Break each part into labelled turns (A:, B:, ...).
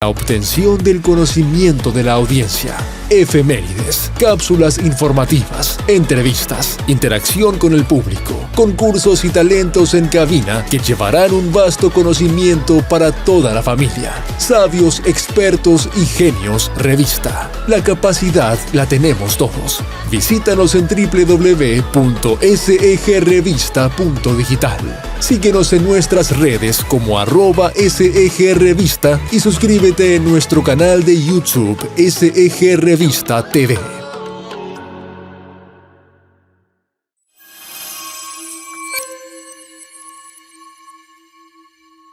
A: La obtención del conocimiento de la audiencia. Efemérides, cápsulas informativas, entrevistas, interacción con el público, concursos y talentos en cabina que llevarán un vasto conocimiento para toda la familia. Sabios, expertos y genios, revista. La capacidad la tenemos todos. Visítanos en www.segrevista.digital. Síguenos en nuestras redes como @segrevista y suscríbete en nuestro canal de YouTube SEG Revista TV.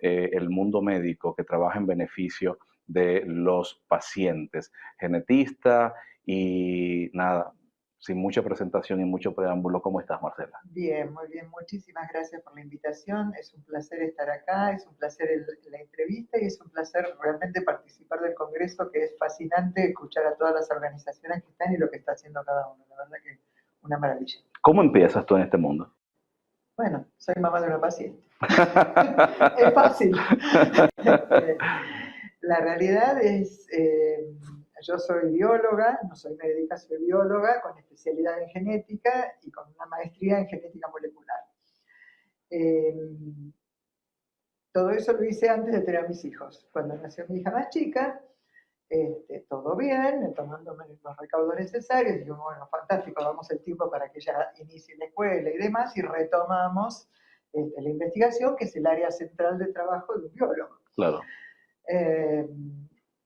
B: El mundo médico que trabaja en beneficio de los pacientes. Genetista y nada, sin mucha presentación y mucho preámbulo, ¿cómo estás, Marcela?
C: Bien, muy bien. Muchísimas gracias por la invitación. Es un placer estar acá, es un placer la entrevista y es un placer realmente participar del Congreso, que es fascinante escuchar a todas las organizaciones que están y lo que está haciendo cada uno. La verdad que una maravilla.
B: ¿Cómo empiezas tú en este mundo?
C: Bueno, soy mamá de una paciente. Es fácil. La realidad es, yo soy bióloga, no soy médica, soy bióloga con especialidad en genética y con una maestría en genética molecular. Todo eso lo hice antes de tener a mis hijos. Cuando nació mi hija más chica, todo bien, tomándome los recaudos necesarios, y digo, bueno, fantástico, damos el tiempo para que ella inicie la escuela y demás, y retomamos la investigación, que es el área central de trabajo de un biólogo.
B: Claro.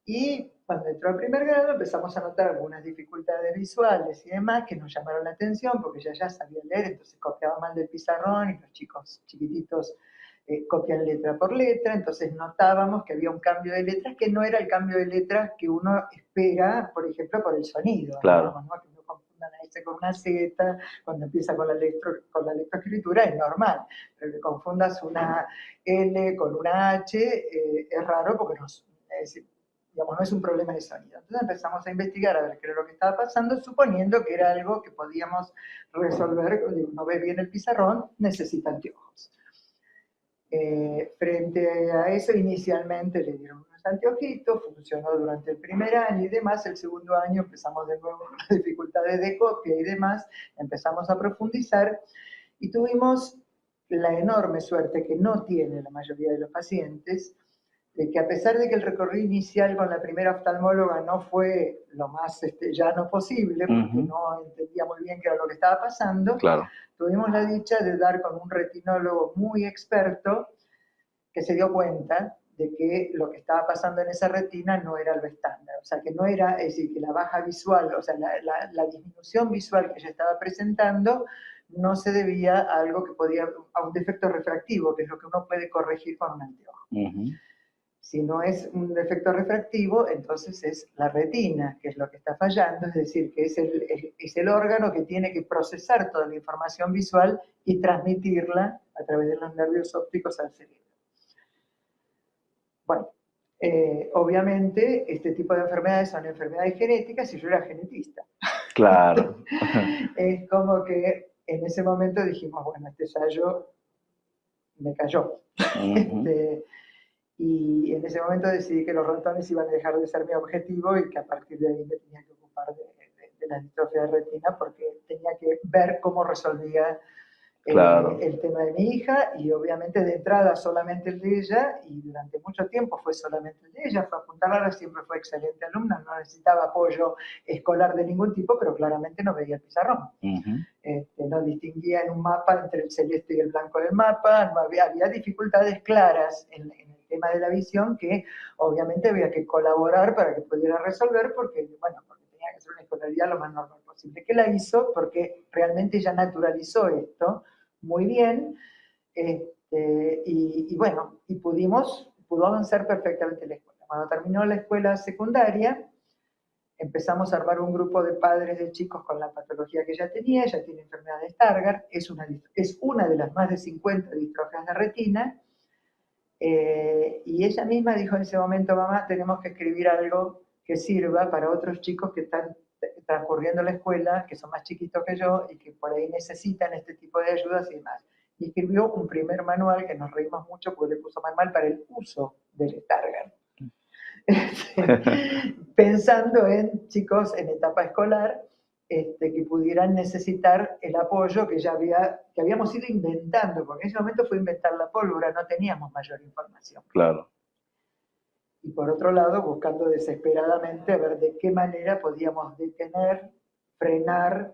C: Y cuando entró al primer grado empezamos a notar algunas dificultades visuales y demás que nos llamaron la atención, porque ella ya sabía leer, entonces copiaba mal del pizarrón y los chicos chiquititos copian letra por letra, entonces notábamos que había un cambio de letras que no era el cambio de letras que uno espera, por ejemplo, por el sonido.
B: Claro.
C: ¿No? Que uno confunda una S con una Z, cuando empieza con la lectoescritura es normal, pero que confundas una L con una H es raro porque no es un problema de sonido. Entonces empezamos a investigar a ver qué era lo que estaba pasando, suponiendo que era algo que podíamos resolver. Uno ve bien el pizarrón, necesita anteojos. Frente a eso, inicialmente le dieron unos anteojitos, funcionó durante el primer año y demás. El segundo año empezamos de nuevo con las dificultades de copia y demás, empezamos a profundizar y tuvimos la enorme suerte que no tiene la mayoría de los pacientes, de que a pesar de que el recorrido inicial con la primera oftalmóloga no fue lo más llano posible, porque no entendía muy bien qué era lo que estaba pasando,
B: Claro.
C: Tuvimos la dicha de dar con un retinólogo muy experto que se dio cuenta de que lo que estaba pasando en esa retina no era lo estándar, o sea, que no era, es decir, que la baja visual, o sea, la disminución visual que ella estaba presentando no se debía a algo que podía, a un defecto refractivo, que es lo que uno puede corregir con un anteojo. Si no es un defecto refractivo, entonces es la retina, que es lo que está fallando, es decir, que es el órgano que tiene que procesar toda la información visual y transmitirla a través de los nervios ópticos al cerebro. Bueno, obviamente este tipo de enfermedades son enfermedades genéticas y yo era genetista.
B: Claro.
C: Es como que en ese momento dijimos, bueno, este ensayo me cayó. Y en ese momento decidí que los ratones iban a dejar de ser mi objetivo y que a partir de ahí me tenía que ocupar de la distrofia de retina, porque tenía que ver cómo resolvía
B: Claro.
C: el tema de mi hija, y obviamente de entrada solamente el de ella, y durante mucho tiempo fue solamente el de ella. Fue apuntarla, siempre fue excelente alumna, no necesitaba apoyo escolar de ningún tipo, pero claramente no veía el pizarrón. No distinguía en un mapa entre el celeste y el blanco del mapa, no había dificultades claras en el tema de la visión que obviamente había que colaborar para que pudiera resolver, porque tenía que hacer una escolaridad lo más normal posible. Que la hizo porque realmente ya naturalizó esto muy bien, y pudo avanzar perfectamente la escuela. Cuando terminó la escuela secundaria, empezamos a armar un grupo de padres de chicos con la patología que ella tenía. Ella tiene enfermedad de Stargardt, es una de las más de 50 distrofias de retina, y ella misma dijo en ese momento, mamá, tenemos que escribir algo que sirva para otros chicos que están transcurriendo la escuela, que son más chiquitos que yo y que por ahí necesitan este tipo de ayudas y demás. Y escribió un primer manual que nos reímos mucho porque le puso manual para el uso del Stargardt. pensando en chicos en etapa escolar que pudieran necesitar el apoyo que habíamos ido inventando, porque en ese momento fue inventar la pólvora, no teníamos mayor información.
B: Claro.
C: Y por otro lado, buscando desesperadamente a ver de qué manera podíamos detener, frenar,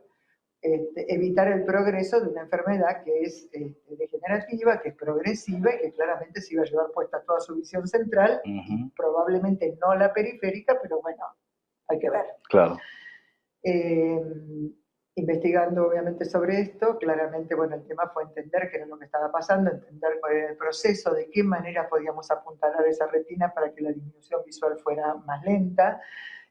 C: evitar el progreso de una enfermedad que es degenerativa, que es progresiva y que claramente se iba a llevar puesta toda su visión central, y probablemente no la periférica, pero bueno, hay que ver.
B: Claro.
C: Investigando obviamente sobre esto, claramente, bueno, el tema fue entender qué era lo que estaba pasando, entender cuál era el proceso, de qué manera podíamos apuntalar esa retina para que la disminución visual fuera más lenta,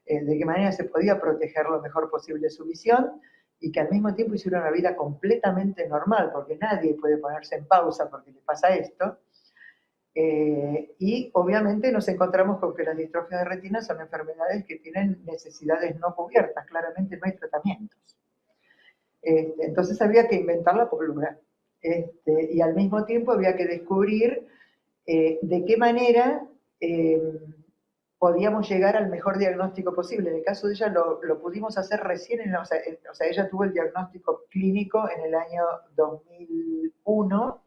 C: de qué manera se podía proteger lo mejor posible su visión y que al mismo tiempo hiciera una vida completamente normal, porque nadie puede ponerse en pausa porque le pasa esto. Y obviamente nos encontramos con que las distrofias de retina son enfermedades que tienen necesidades no cubiertas, claramente no hay tratamientos. Entonces había que inventar la pólvora y al mismo tiempo había que descubrir de qué manera podíamos llegar al mejor diagnóstico posible. En el caso de ella lo pudimos hacer recién, o sea, ella tuvo el diagnóstico clínico en el año 2001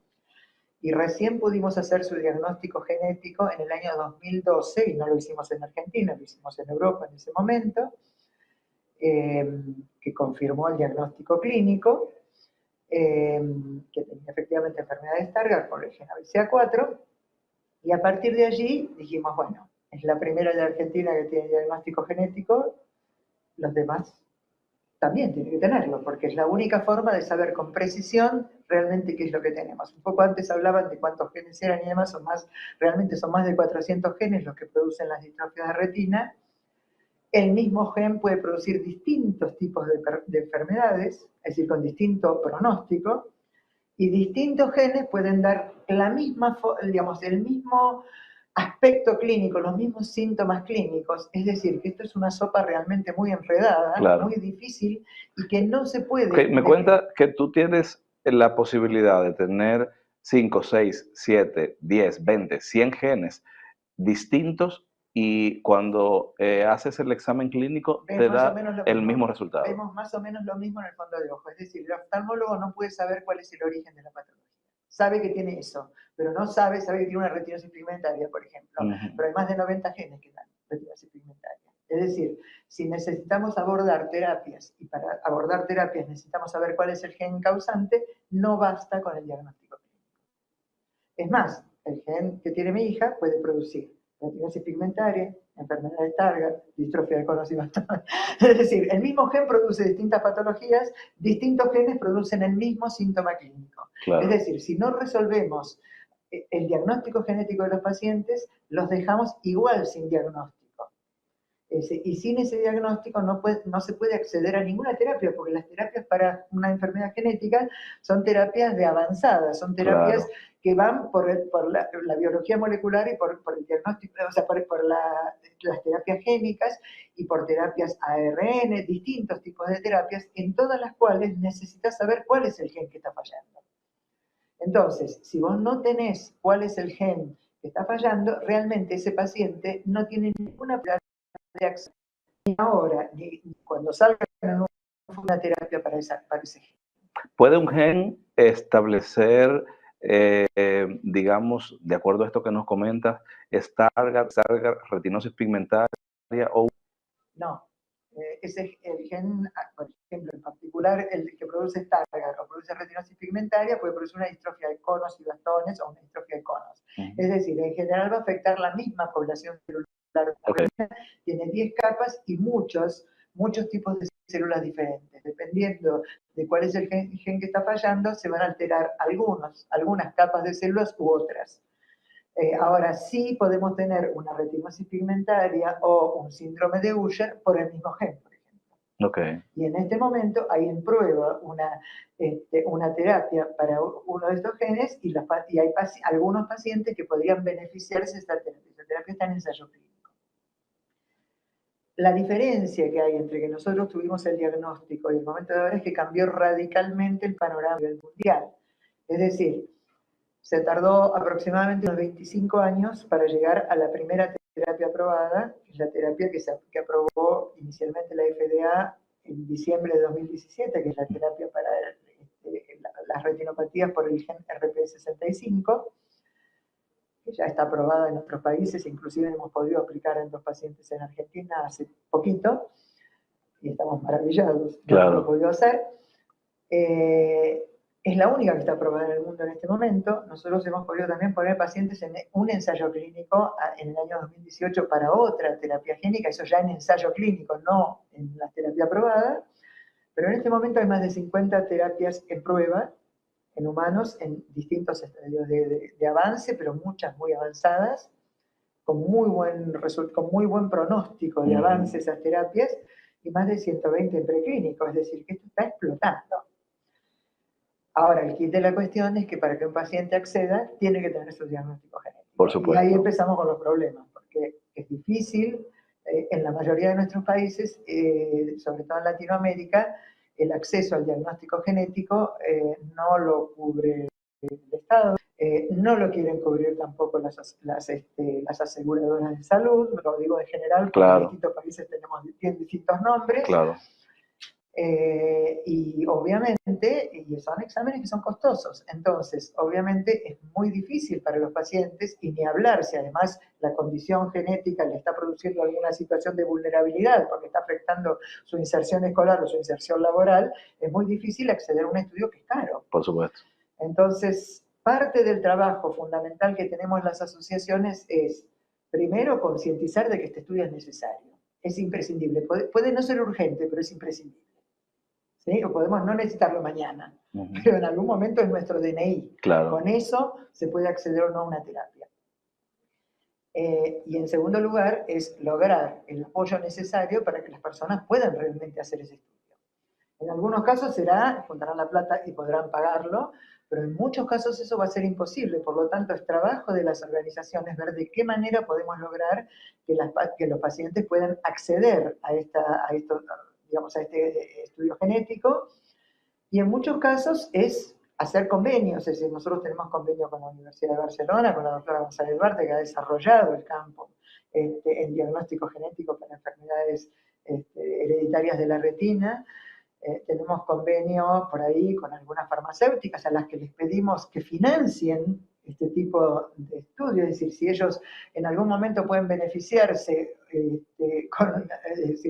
C: y recién pudimos hacer su diagnóstico genético en el año 2012, y no lo hicimos en Argentina, lo hicimos en Europa en ese momento, que confirmó el diagnóstico clínico, que tenía efectivamente enfermedad de Stargardt por el gen ABCA4, y a partir de allí dijimos, bueno, es la primera de Argentina que tiene diagnóstico genético, los demás también tienen que tenerlo, porque es la única forma de saber con precisión realmente qué es lo que tenemos. Un poco antes hablaban de cuántos genes eran y demás, realmente son más de 400 genes los que producen las distrofias de retina. El mismo gen puede producir distintos tipos de enfermedades, es decir, con distinto pronóstico, y distintos genes pueden dar la misma, digamos, el mismo aspecto clínico, los mismos síntomas clínicos. Es decir, que esto es una sopa realmente muy enredada,
B: claro,
C: muy difícil, y que no se puede...
B: Okay, me cuenta que tú tienes la posibilidad de tener 5, 6, 7, 10, 20, 100 genes distintos, y cuando haces el examen clínico te da el mismo resultado.
C: Vemos más o menos lo mismo en el fondo de ojo. Es decir, el oftalmólogo no puede saber cuál es el origen de la patología. Sabe que tiene eso, pero no sabe que tiene una retinosis pigmentaria, por ejemplo. Pero hay más de 90 genes que dan retinosis pigmentaria. Es decir, si necesitamos abordar terapias, y para abordar terapias necesitamos saber cuál es el gen causante, no basta con el diagnóstico clínico. Es más, el gen que tiene mi hija puede producir retinosis pigmentaria, enfermedad de Stargardt, distrofia de conos y bastones. Es decir, el mismo gen produce distintas patologías, distintos genes producen el mismo síntoma clínico. Claro. Es decir, si no resolvemos el diagnóstico genético de los pacientes, los dejamos igual sin diagnóstico. Y sin ese diagnóstico no se puede acceder a ninguna terapia, porque las terapias para una enfermedad genética son terapias de avanzada, son terapias que van por la biología molecular y por el diagnóstico, o sea, por las terapias génicas y por terapias ARN, distintos tipos de terapias, en todas las cuales necesitas saber cuál es el gen que está fallando. Entonces, si vos no tenés cuál es el gen que está fallando, realmente ese paciente no tiene ninguna de acción. Y ahora, cuando salga una terapia para ese gen.
B: ¿Puede un gen establecer, digamos, de acuerdo a esto que nos comentas, Stargardt, retinosis pigmentaria o...?
C: No. Ese el gen, por ejemplo, en particular el que produce Stargardt o produce retinosis pigmentaria puede producir una distrofia de conos y bastones o una distrofia de conos. Es decir, en general va a afectar la misma población celular. Okay. Tiene 10 capas y muchos tipos de células diferentes. Dependiendo de cuál es el gen que está fallando, se van a alterar algunas capas de células u otras. Ahora sí podemos tener una retinosis pigmentaria o un síndrome de Usher por el mismo gen, por ejemplo.
B: Okay.
C: Y en este momento hay en prueba una terapia para uno de estos genes y hay algunos pacientes que podrían beneficiarse de esta terapia. Esta terapia está en ensayo clínico. La diferencia que hay entre que nosotros tuvimos el diagnóstico y el momento de ahora es que cambió radicalmente el panorama mundial. Es decir, se tardó aproximadamente unos 25 años para llegar a la primera terapia aprobada, que es la terapia que aprobó inicialmente la FDA en diciembre de 2017, que es la terapia para las retinopatías por el gen RPE65, que ya está aprobada en otros países, inclusive hemos podido aplicar en 2 pacientes en Argentina hace poquito, y estamos maravillados de haberlo podido hacer. Es la única que está aprobada en el mundo en este momento. Nosotros hemos podido también poner pacientes en un ensayo clínico en el año 2018 para otra terapia génica, eso ya en ensayo clínico, no en la terapia aprobada, pero en este momento hay más de 50 terapias en prueba, en humanos, en distintos estadios de avance, pero muchas muy avanzadas, con muy buen pronóstico de avance esas terapias, y más de 120 en preclínico, es decir, que esto está explotando. Ahora, el kit de la cuestión es que para que un paciente acceda, tiene que tener su diagnóstico genético.
B: Por supuesto.
C: Y ahí empezamos con los problemas, porque es difícil, en la mayoría de nuestros países, sobre todo en Latinoamérica, el acceso al diagnóstico genético no lo cubre el Estado, no lo quieren cubrir tampoco las aseguradoras de salud, lo digo en general, porque en distintos países tienen distintos nombres.
B: Claro.
C: Y obviamente, y son exámenes que son costosos, entonces obviamente es muy difícil para los pacientes, y ni hablar si además la condición genética le está produciendo alguna situación de vulnerabilidad porque está afectando su inserción escolar o su inserción laboral, es muy difícil acceder a un estudio que es caro.
B: Por supuesto.
C: Entonces, parte del trabajo fundamental que tenemos las asociaciones es, primero, concientizar de que este estudio es necesario, es imprescindible, puede no ser urgente, pero es imprescindible. ¿Sí? O podemos no necesitarlo mañana, pero en algún momento es nuestro DNI.
B: Claro.
C: Con eso se puede acceder o no a una terapia. Y en segundo lugar es lograr el apoyo necesario para que las personas puedan realmente hacer ese estudio. En algunos casos juntarán la plata y podrán pagarlo, pero en muchos casos eso va a ser imposible. Por lo tanto, es trabajo de las organizaciones ver de qué manera podemos lograr que los pacientes puedan acceder a este estudio genético, y en muchos casos es hacer convenios, es decir, nosotros tenemos convenio con la Universidad de Barcelona, con la doctora González Duarte, que ha desarrollado el campo en diagnóstico genético para enfermedades hereditarias de la retina. Tenemos convenio por ahí con algunas farmacéuticas a las que les pedimos que financien este tipo de estudios, es decir, si ellos en algún momento pueden beneficiarse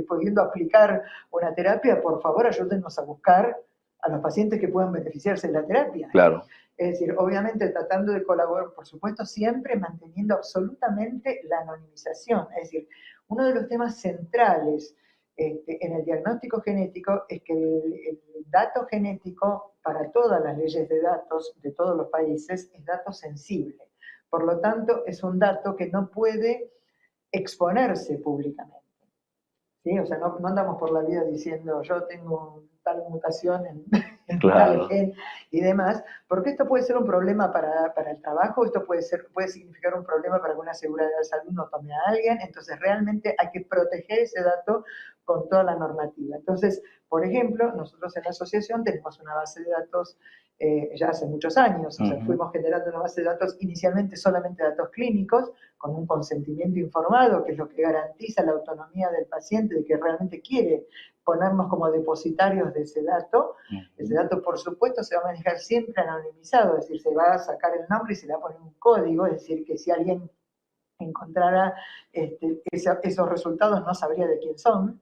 C: pudiendo aplicar una terapia, por favor ayúdennos a buscar a los pacientes que puedan beneficiarse de la terapia.
B: Claro.
C: Es decir, obviamente tratando de colaborar, por supuesto, siempre manteniendo absolutamente la anonimización. Es decir, uno de los temas centrales en el diagnóstico genético es que el dato genético para todas las leyes de datos de todos los países es dato sensible. Por lo tanto, es un dato que no puede exponerse públicamente. ¿Sí? O sea, no andamos por la vida diciendo yo tengo tal mutación en tal gen y demás, porque esto puede ser un problema para el trabajo, esto puede significar un problema para que una aseguradora de salud no tome a alguien, entonces realmente hay que proteger ese dato con toda la normativa. Entonces, por ejemplo, nosotros en la asociación tenemos una base de datos ya hace muchos años, o sea, fuimos generando una base de datos inicialmente solamente datos clínicos, con un consentimiento informado, que es lo que garantiza la autonomía del paciente, de que realmente quiere ponernos como depositarios de ese dato. Ese dato, por supuesto, se va a manejar siempre anonimizado, es decir, se va a sacar el nombre y se le va a poner un código, es decir, que si alguien encontrara esos resultados no sabría de quién son.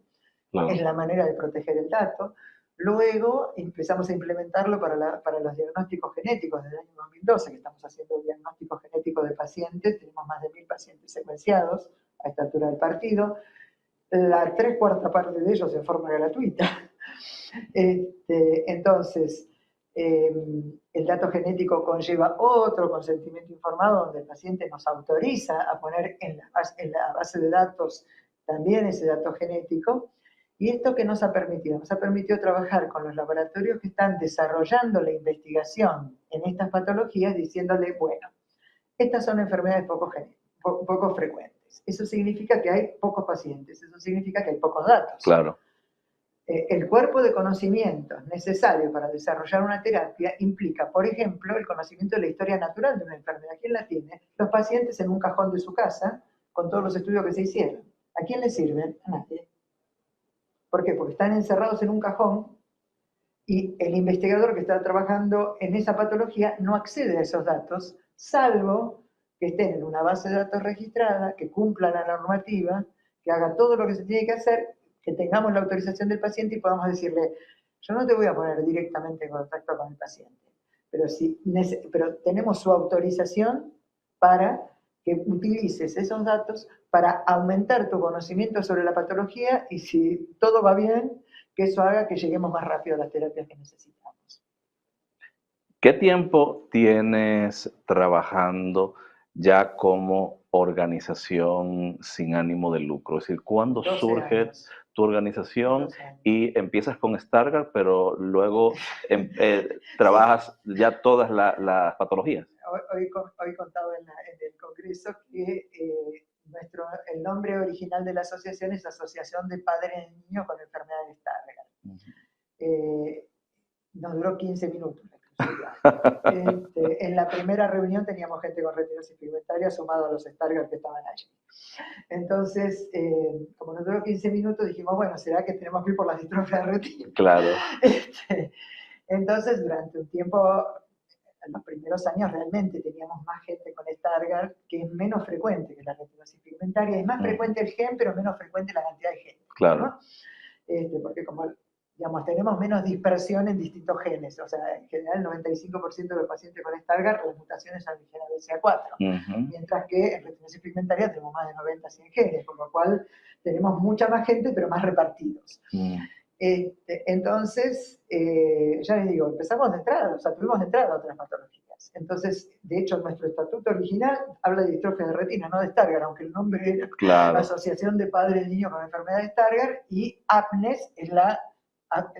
C: Es la manera de proteger el dato. Luego empezamos a implementarlo para los diagnósticos genéticos desde el año 2012, que estamos haciendo diagnóstico genético de pacientes, tenemos más de 1000 pacientes secuenciados a esta altura del partido, la 3/4 parte de ellos en forma gratuita. Entonces, el dato genético conlleva otro consentimiento informado donde el paciente nos autoriza a poner en la base de datos también ese dato genético. ¿Y esto qué nos ha permitido? Nos ha permitido trabajar con los laboratorios que están desarrollando la investigación en estas patologías, diciéndole, bueno, estas son enfermedades poco frecuentes. Eso significa que hay pocos pacientes, eso significa que hay pocos datos.
B: Claro.
C: El cuerpo de conocimientos necesario para desarrollar una terapia implica, por ejemplo, el conocimiento de la historia natural de una enfermedad. ¿Quién la tiene? Los pacientes en un cajón de su casa, con todos los estudios que se hicieron. ¿A quién le sirven? A nadie. ¿Por qué? Porque están encerrados en un cajón y el investigador que está trabajando en esa patología no accede a esos datos, salvo que estén en una base de datos registrada, que cumpla la normativa, que haga todo lo que se tiene que hacer, que tengamos la autorización del paciente y podamos decirle, yo no te voy a poner directamente en contacto con el paciente, pero tenemos su autorización para que utilices esos datos para aumentar tu conocimiento sobre la patología y si todo va bien, que eso haga que lleguemos más rápido a las terapias que necesitamos.
B: ¿Qué tiempo tienes trabajando ya como organización sin ánimo de lucro? Es decir, ¿cuándo
C: 12
B: surge
C: años.
B: tu organización
C: 12 años.
B: y empiezas con Stargardt, pero luego trabajas ya todas las patologías?
C: Hoy contaba en el Congreso que el nombre original de la asociación es Asociación de Padres de Niños con Enfermedad de Stargardt. Nos duró 15 minutos la exclusividad. En la primera reunión teníamos gente con retinosis pigmentaria sumado a los Stargardt que estaban allí. Entonces, como nos duró 15 minutos, dijimos, bueno, ¿será que tenemos que ir por las distrofias de retina?
B: Claro.
C: Entonces, durante un tiempo, en los primeros años realmente teníamos más gente con Stargardt, que es menos frecuente que la retinosis pigmentaria. Es más frecuente el gen, pero menos frecuente la cantidad de gente.
B: Claro.
C: ¿No? Porque como, digamos, tenemos menos dispersión en distintos genes. O sea, en general el 95% de los pacientes con Stargardt, las mutaciones son en gen BCA4. Mientras que en retinosis pigmentaria tenemos más de 90, 100 genes, con lo cual tenemos mucha más gente, pero más repartidos. Entonces, ya les digo, empezamos de entrada, o sea, tuvimos de entrada otras patologías. Entonces, de hecho, nuestro estatuto original habla de distrofia de retina, no de Stargardt, aunque el nombre era Asociación de Padres de Niños con Enfermedad de Stargardt, y APNES es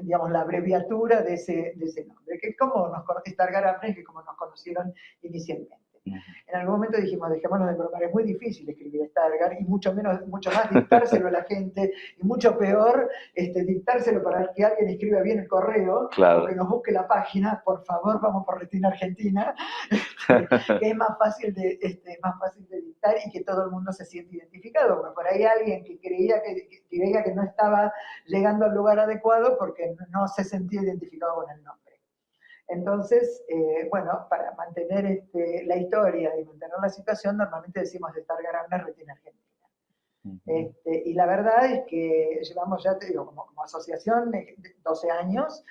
C: digamos, la abreviatura de ese nombre, que es como Stargardt APNES, que es como nos conocieron inicialmente. En algún momento dijimos, dejémonos de bromar, es muy difícil escribir Stargardt y mucho más dictárselo a la gente y mucho peor dictárselo para que alguien escriba bien el correo o que nos busque la página, por favor, vamos por Retina Argentina, que es más fácil de dictar y que todo el mundo se siente identificado, porque por ahí alguien que creía que no estaba llegando al lugar adecuado porque no se sentía identificado con el nombre. Entonces, bueno, para mantener la historia y mantener la situación, normalmente decimos de Stargardt APNES Retina Argentina. Y la verdad es que llevamos, ya te digo, como asociación, 12 años,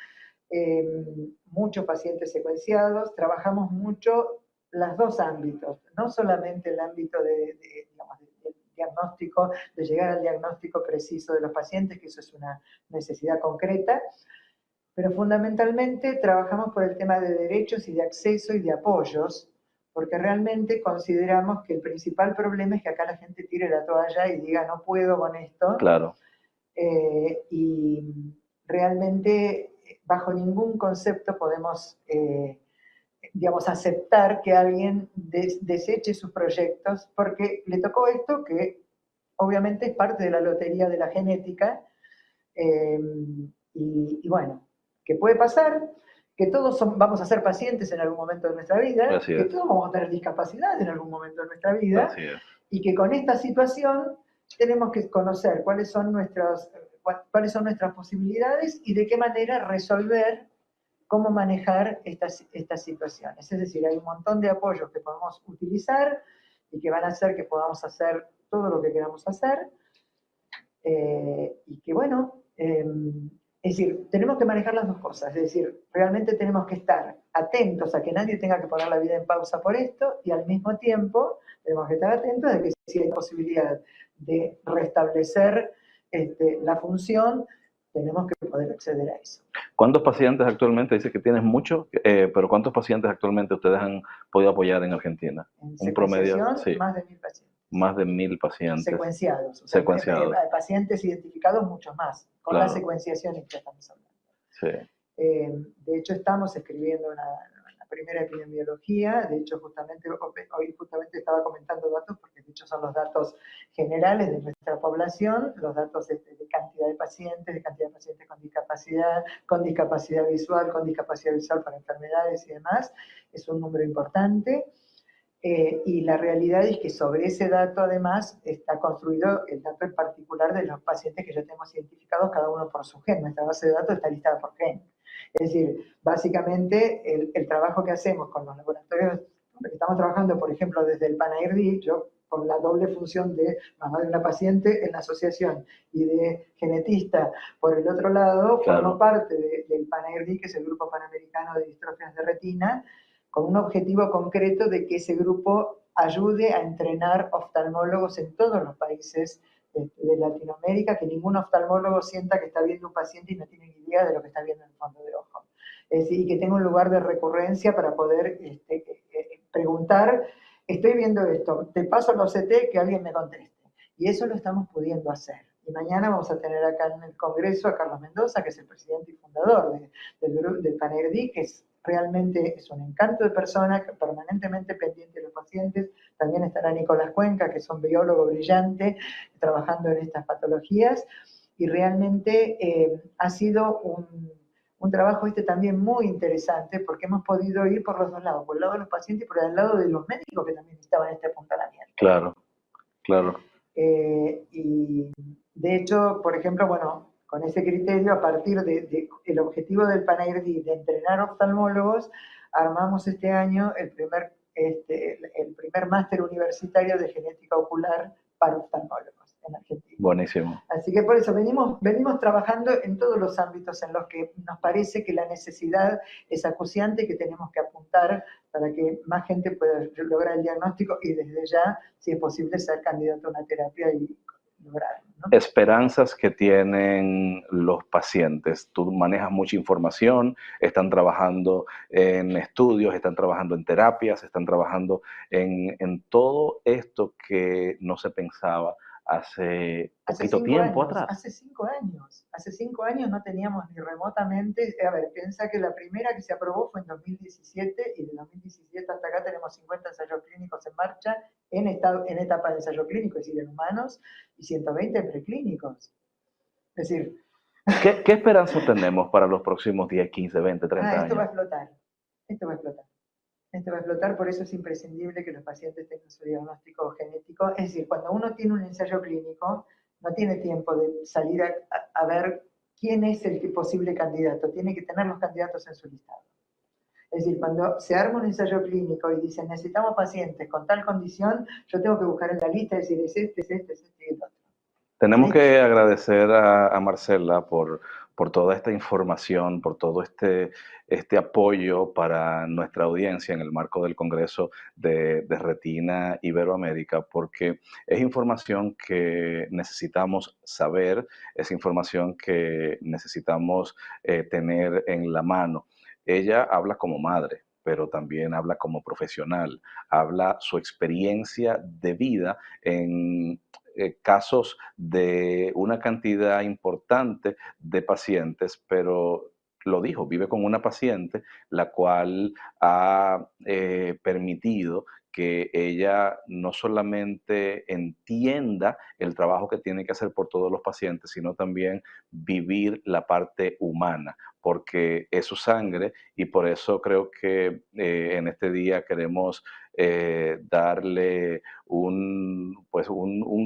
C: muchos pacientes secuenciados, trabajamos mucho los dos ámbitos, no solamente el ámbito digamos, del diagnóstico, de llegar al diagnóstico preciso de los pacientes, que eso es una necesidad concreta, pero fundamentalmente trabajamos por el tema de derechos y de acceso y de apoyos, porque realmente consideramos que el principal problema es que acá la gente tire la toalla y diga no puedo con esto.
B: Claro.
C: Y realmente bajo ningún concepto podemos, digamos, aceptar que alguien deseche sus proyectos, porque le tocó esto que obviamente es parte de la lotería de la genética, y bueno, que puede pasar, que todos vamos a ser pacientes en algún momento de nuestra vida, que todos vamos a tener discapacidad en algún momento de nuestra vida, y que con esta situación tenemos que conocer cuáles son nuestras posibilidades y de qué manera resolver cómo manejar estas situaciones. Es decir, hay un montón de apoyos que podemos utilizar y que van a hacer que podamos hacer todo lo que queramos hacer, y que bueno, es decir, tenemos que manejar las dos cosas, es decir, realmente tenemos que estar atentos a que nadie tenga que poner la vida en pausa por esto y al mismo tiempo tenemos que estar atentos de que si hay posibilidad de restablecer la función, tenemos que poder acceder a eso.
B: ¿Cuántos pacientes actualmente, dice que tienes mucho, pero cuántos pacientes actualmente ustedes han podido apoyar en Argentina?
C: En promedio, sí. Más de 1000 pacientes.
B: Más de 1000 pacientes.
C: Secuenciados. O sea, pacientes identificados, muchos más, con la secuenciación en que estamos hablando.
B: Sí.
C: De hecho, estamos escribiendo una primera epidemiología. De hecho, hoy estaba comentando datos, porque de hecho son los datos generales de nuestra población, los datos de cantidad de pacientes con discapacidad visual para enfermedades y demás. Es un número importante. Y la realidad es que sobre ese dato además está construido el dato en particular de los pacientes que ya tenemos identificados, cada uno por su gen. Nuestra base de datos está listada por gen. Es decir, básicamente el trabajo que hacemos con los laboratorios, que estamos trabajando, por ejemplo, desde el PANAIRDI, yo con la doble función de mamá de una paciente en la asociación y de genetista por el otro lado,
B: Claro.
C: formo parte del PANAIRDI, que es el Grupo Panamericano de Distrofias de Retina, con un objetivo concreto de que ese grupo ayude a entrenar oftalmólogos en todos los países de Latinoamérica, que ningún oftalmólogo sienta que está viendo un paciente y no tiene ni idea de lo que está viendo en el fondo de ojo. Es decir, y que tenga un lugar de recurrencia para poder preguntar, estoy viendo esto, te paso los CT, que alguien me conteste. Y eso lo estamos pudiendo hacer. Y mañana vamos a tener acá en el Congreso a Carlos Mendoza, que es el presidente y fundador del PANERDI, que realmente es un encanto de persona, permanentemente pendiente de los pacientes. También estará Nicolás Cuenca, que es un biólogo brillante, trabajando en estas patologías. Y realmente ha sido un trabajo también muy interesante, porque hemos podido ir por los dos lados, por el lado de los pacientes y por el lado de los médicos que también necesitaban este apuntalamiento.
B: Claro, claro.
C: Y de hecho, por ejemplo, bueno, con ese criterio, a partir del objetivo del PANAIRDI de entrenar oftalmólogos, armamos este año el primer máster universitario de genética ocular para oftalmólogos en Argentina.
B: Buenísimo.
C: Así que por eso venimos trabajando en todos los ámbitos en los que nos parece que la necesidad es acuciante y que tenemos que apuntar para que más gente pueda lograr el diagnóstico y desde ya, si es posible, ser candidato a una terapia y lograrlo, ¿no?
B: Esperanzas que tienen los pacientes. Tú manejas mucha información, están trabajando en estudios, están trabajando en terapias, están trabajando en todo esto que no se pensaba hace poquito tiempo atrás.
C: Hace 5 años no teníamos ni remotamente, a ver, piensa que la primera que se aprobó fue en 2017 y de 2017 hasta acá tenemos 50 ensayos clínicos en marcha en etapa de ensayo clínico, es decir, en humanos, y 120 en preclínicos. Es decir...
B: ¿Qué esperanza tenemos para los próximos 10, 15, 20, 30 años?
C: Esto va a explotar, esto va a explotar. Esto va a explotar, por eso es imprescindible que los pacientes tengan su diagnóstico genético. Es decir, cuando uno tiene un ensayo clínico, no tiene tiempo de salir a ver quién es el posible candidato, tiene que tener los candidatos en su listado. Es decir, cuando se arma un ensayo clínico y dicen necesitamos pacientes con tal condición, yo tengo que buscar en la lista y decir es este y el otro.
B: Tenemos que agradecer a Marcela por toda esta información, por todo este apoyo para nuestra audiencia en el marco del Congreso de Retina Iberoamérica, porque es información que necesitamos saber, es información que necesitamos tener en la mano. Ella habla como madre, pero también habla como profesional, habla su experiencia de vida en casos de una cantidad importante de pacientes, pero lo dijo, vive con una paciente la cual ha permitido que ella no solamente entienda el trabajo que tiene que hacer por todos los pacientes, sino también vivir la parte humana, porque es su sangre y por eso creo que en este día queremos darle un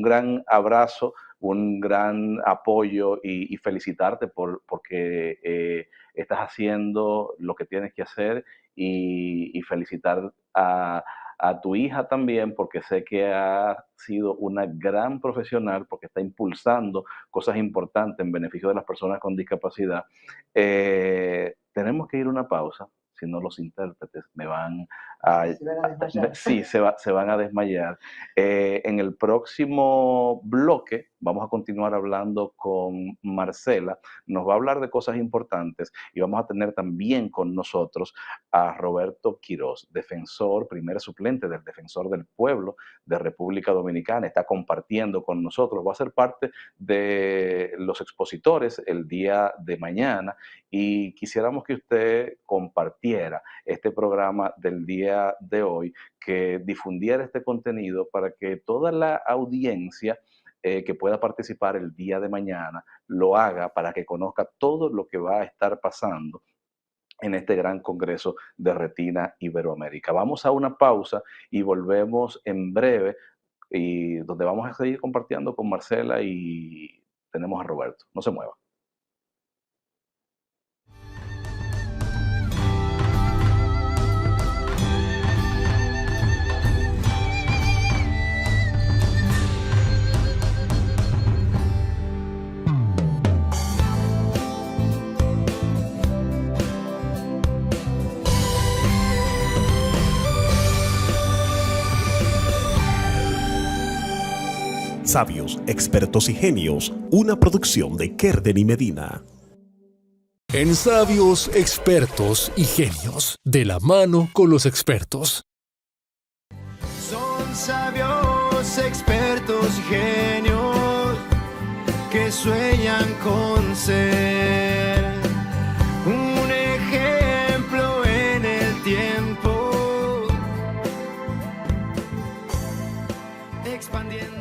B: gran abrazo, un gran apoyo y felicitarte porque estás haciendo lo que tienes que hacer y felicitar a tu hija también, porque sé que ha sido una gran profesional, porque está impulsando cosas importantes en beneficio de las personas con discapacidad. Tenemos que ir a una pausa, si no los intérpretes me van a...
C: Se van a desmayar.
B: Sí, se van a desmayar. En el próximo bloque vamos a continuar hablando con Marcela, nos va a hablar de cosas importantes y vamos a tener también con nosotros a Roberto Quiroz, defensor, primer suplente del Defensor del Pueblo de República Dominicana, está compartiendo con nosotros, va a ser parte de los expositores el día de mañana y quisiéramos que usted compartiera este programa del día de hoy, que difundiera este contenido para que toda la audiencia que pueda participar el día de mañana lo haga para que conozca todo lo que va a estar pasando en este gran congreso de Retina Iberoamérica. Vamos a una pausa y volvemos en breve, y donde vamos a seguir compartiendo con Marcela y tenemos a Roberto. No se mueva.
D: Sabios, expertos y genios, una producción de Kerden y Medina.
A: En Sabios, Expertos y Genios, de la mano con los expertos.
E: Son sabios, expertos y genios que sueñan con ser un ejemplo en el tiempo, expandiéndose.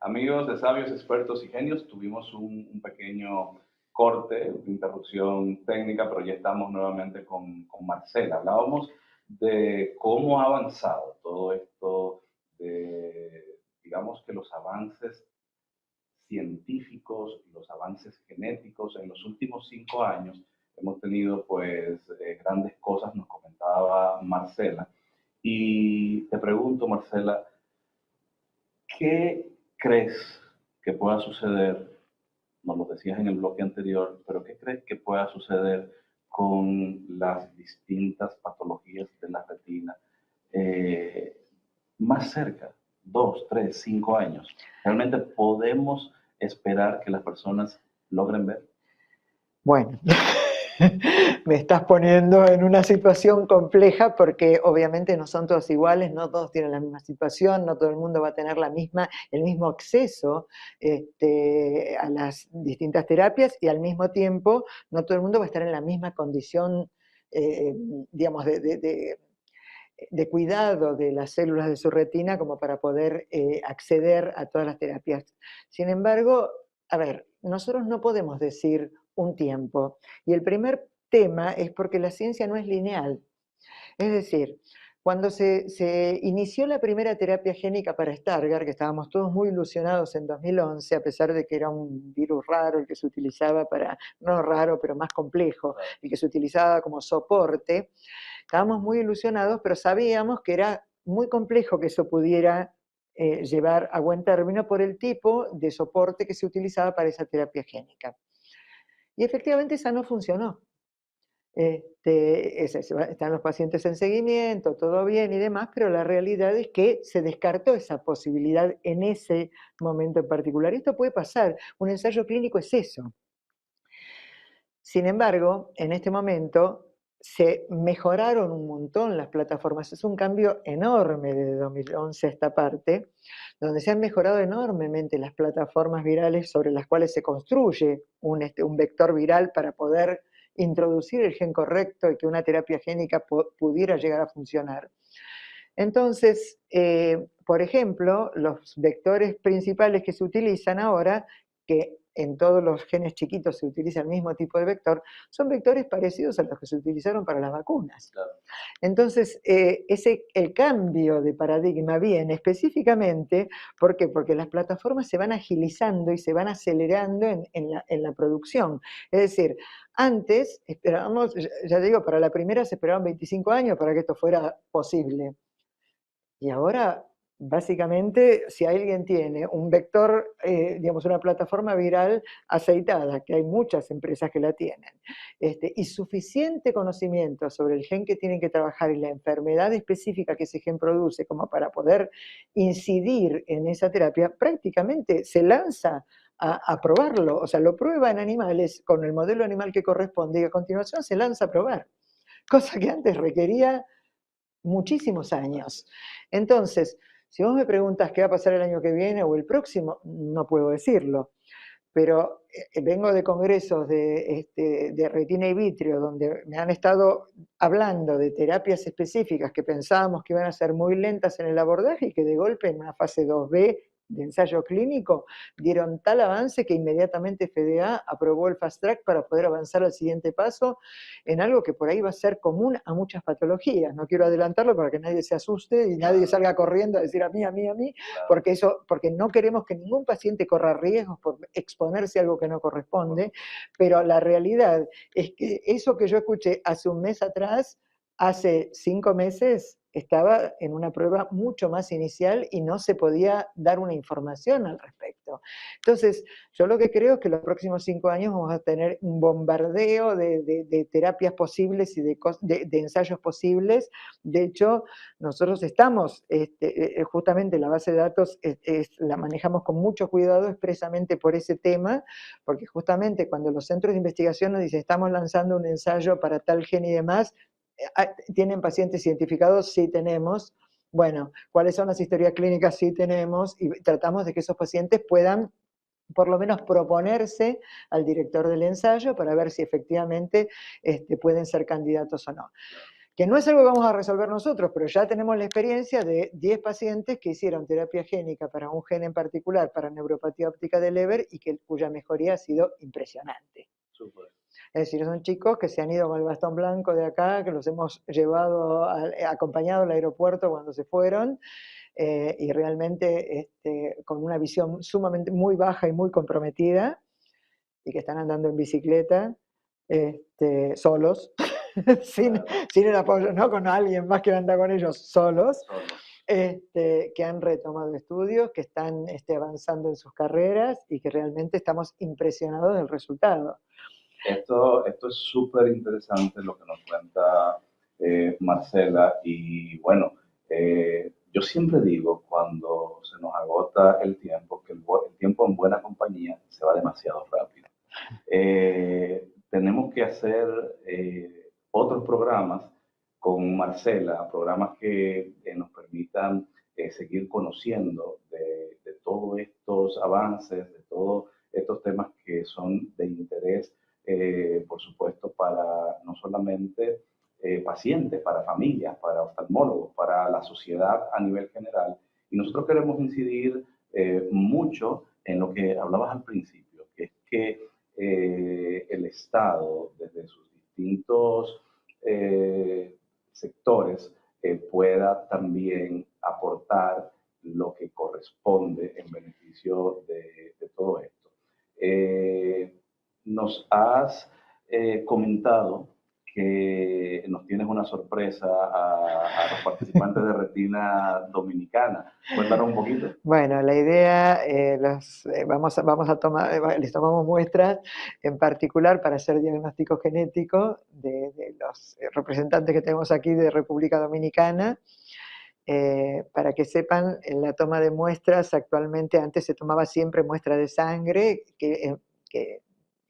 B: Amigos de Sabios, Expertos y Genios, tuvimos un pequeño corte, interrupción técnica, pero ya estamos nuevamente con Marcela. Hablábamos de cómo ha avanzado todo esto, de, digamos que los avances científicos, los avances genéticos en los últimos 5 años. Hemos tenido pues grandes cosas, nos comentaba Marcela. Y te pregunto, Marcela, ¿qué crees que pueda suceder? Nos lo decías en el bloque anterior, pero ¿qué crees que pueda suceder con las distintas patologías de la retina más cerca, 2, 3, 5 años? ¿Realmente podemos esperar que las personas logren ver?
C: Bueno, me estás poniendo en una situación compleja porque obviamente no son todos iguales, no todos tienen la misma situación, no todo el mundo va a tener el mismo acceso a las distintas terapias y al mismo tiempo no todo el mundo va a estar en la misma condición, digamos, de cuidado de las células de su retina como para poder acceder a todas las terapias. Sin embargo, a ver, nosotros no podemos decir un tiempo. Y el primer tema es porque la ciencia no es lineal. Es decir, cuando se inició la primera terapia génica para Stargardt, que estábamos todos muy ilusionados en 2011, a pesar de que era un virus raro el que se utilizaba no raro, pero más complejo, el que se utilizaba como soporte, estábamos muy ilusionados, pero sabíamos que era muy complejo que eso pudiera llevar a buen término por el tipo de soporte que se utilizaba para esa terapia génica. Y efectivamente esa no funcionó. Están los pacientes en seguimiento, todo bien y demás, pero la realidad es que se descartó esa posibilidad en ese momento en particular. Esto puede pasar, un ensayo clínico es eso. Sin embargo, en este momento se mejoraron un montón las plataformas, es un cambio enorme desde 2011 a esta parte, donde se han mejorado enormemente las plataformas virales sobre las cuales se construye un vector viral para poder introducir el gen correcto y que una terapia génica pudiera llegar a funcionar. Entonces, por ejemplo, los vectores principales que se utilizan ahora, que en todos los genes chiquitos se utiliza el mismo tipo de vector, son vectores parecidos a los que se utilizaron para las vacunas. Claro. Entonces, el cambio de paradigma viene específicamente, ¿por qué? Porque las plataformas se van agilizando y se van acelerando en la producción. Es decir, antes esperábamos, ya digo, para la primera se esperaban 25 años para que esto fuera posible. Y ahora, básicamente, si alguien tiene un vector, digamos, una plataforma viral aceitada, que hay muchas empresas que la tienen, y suficiente conocimiento sobre el gen que tienen que trabajar y la enfermedad específica que ese gen produce como para poder incidir en esa terapia, prácticamente se lanza a probarlo. O sea, lo prueba en animales con el modelo animal que corresponde y a continuación se lanza a probar. Cosa que antes requería muchísimos años. Entonces, si vos me preguntas qué va a pasar el año que viene o el próximo, no puedo decirlo. Pero vengo de congresos de retina y vitrio, donde me han estado hablando de terapias específicas que pensábamos que iban a ser muy lentas en el abordaje y que de golpe en una fase 2B de ensayo clínico, dieron tal avance que inmediatamente FDA aprobó el Fast Track para poder avanzar al siguiente paso en algo que por ahí va a ser común a muchas patologías. No quiero adelantarlo para que nadie se asuste y nadie salga corriendo a decir a mí, porque no queremos que ningún paciente corra riesgos por exponerse a algo que no corresponde, pero la realidad es que eso que yo escuché hace un mes atrás, hace 5 meses, estaba en una prueba mucho más inicial y no se podía dar una información al respecto. Entonces, yo lo que creo es que los próximos 5 años vamos a tener un bombardeo de terapias posibles y de ensayos posibles. De hecho, nosotros estamos, justamente la base de datos la manejamos con mucho cuidado expresamente por ese tema, porque justamente cuando los centros de investigación nos dicen estamos lanzando un ensayo para tal gen y demás, ¿tienen pacientes identificados? Sí tenemos. Bueno, ¿cuáles son las historias clínicas? Sí tenemos, y tratamos de que esos pacientes puedan por lo menos proponerse al director del ensayo para ver si efectivamente pueden ser candidatos o no. Que no es algo que vamos a resolver nosotros, pero ya tenemos la experiencia de 10 pacientes que hicieron terapia génica para un gen en particular, para neuropatía óptica de Leber, y cuya mejoría ha sido impresionante.
B: Súper.
C: Es decir, son chicos que se han ido con el bastón blanco de acá, que los hemos llevado, acompañado al aeropuerto cuando se fueron, y realmente con una visión sumamente muy baja y muy comprometida, y que están andando en bicicleta, solos, sin el apoyo, no con alguien más que anda con ellos, solos. Que han retomado estudios, que están avanzando en sus carreras y que realmente estamos impresionados del resultado.
B: Esto es súper interesante lo que nos cuenta Marcela, y bueno, yo siempre digo cuando se nos agota el tiempo, que el tiempo en buena compañía se va demasiado rápido. Tenemos que hacer otros programas con Marcela, programas que nos permitan seguir conociendo de todos estos avances, de todos estos temas que son de interés, por supuesto, para no solamente pacientes, para familias, para oftalmólogos, para la sociedad a nivel general. Y nosotros queremos incidir mucho en lo que hablabas al principio, que es que el Estado, desde sus distintos sectores, pueda también aportar lo que corresponde en beneficio de todo esto. Nos has comentado que nos tienes una sorpresa a los participantes de Retina Dominicana. Cuéntanos un poquito.
C: Bueno, la idea, vamos a tomar, les tomamos muestras en particular para hacer diagnóstico genético de los representantes que tenemos aquí de República Dominicana. Para que sepan, en la toma de muestras, actualmente antes se tomaba siempre muestra de sangre, que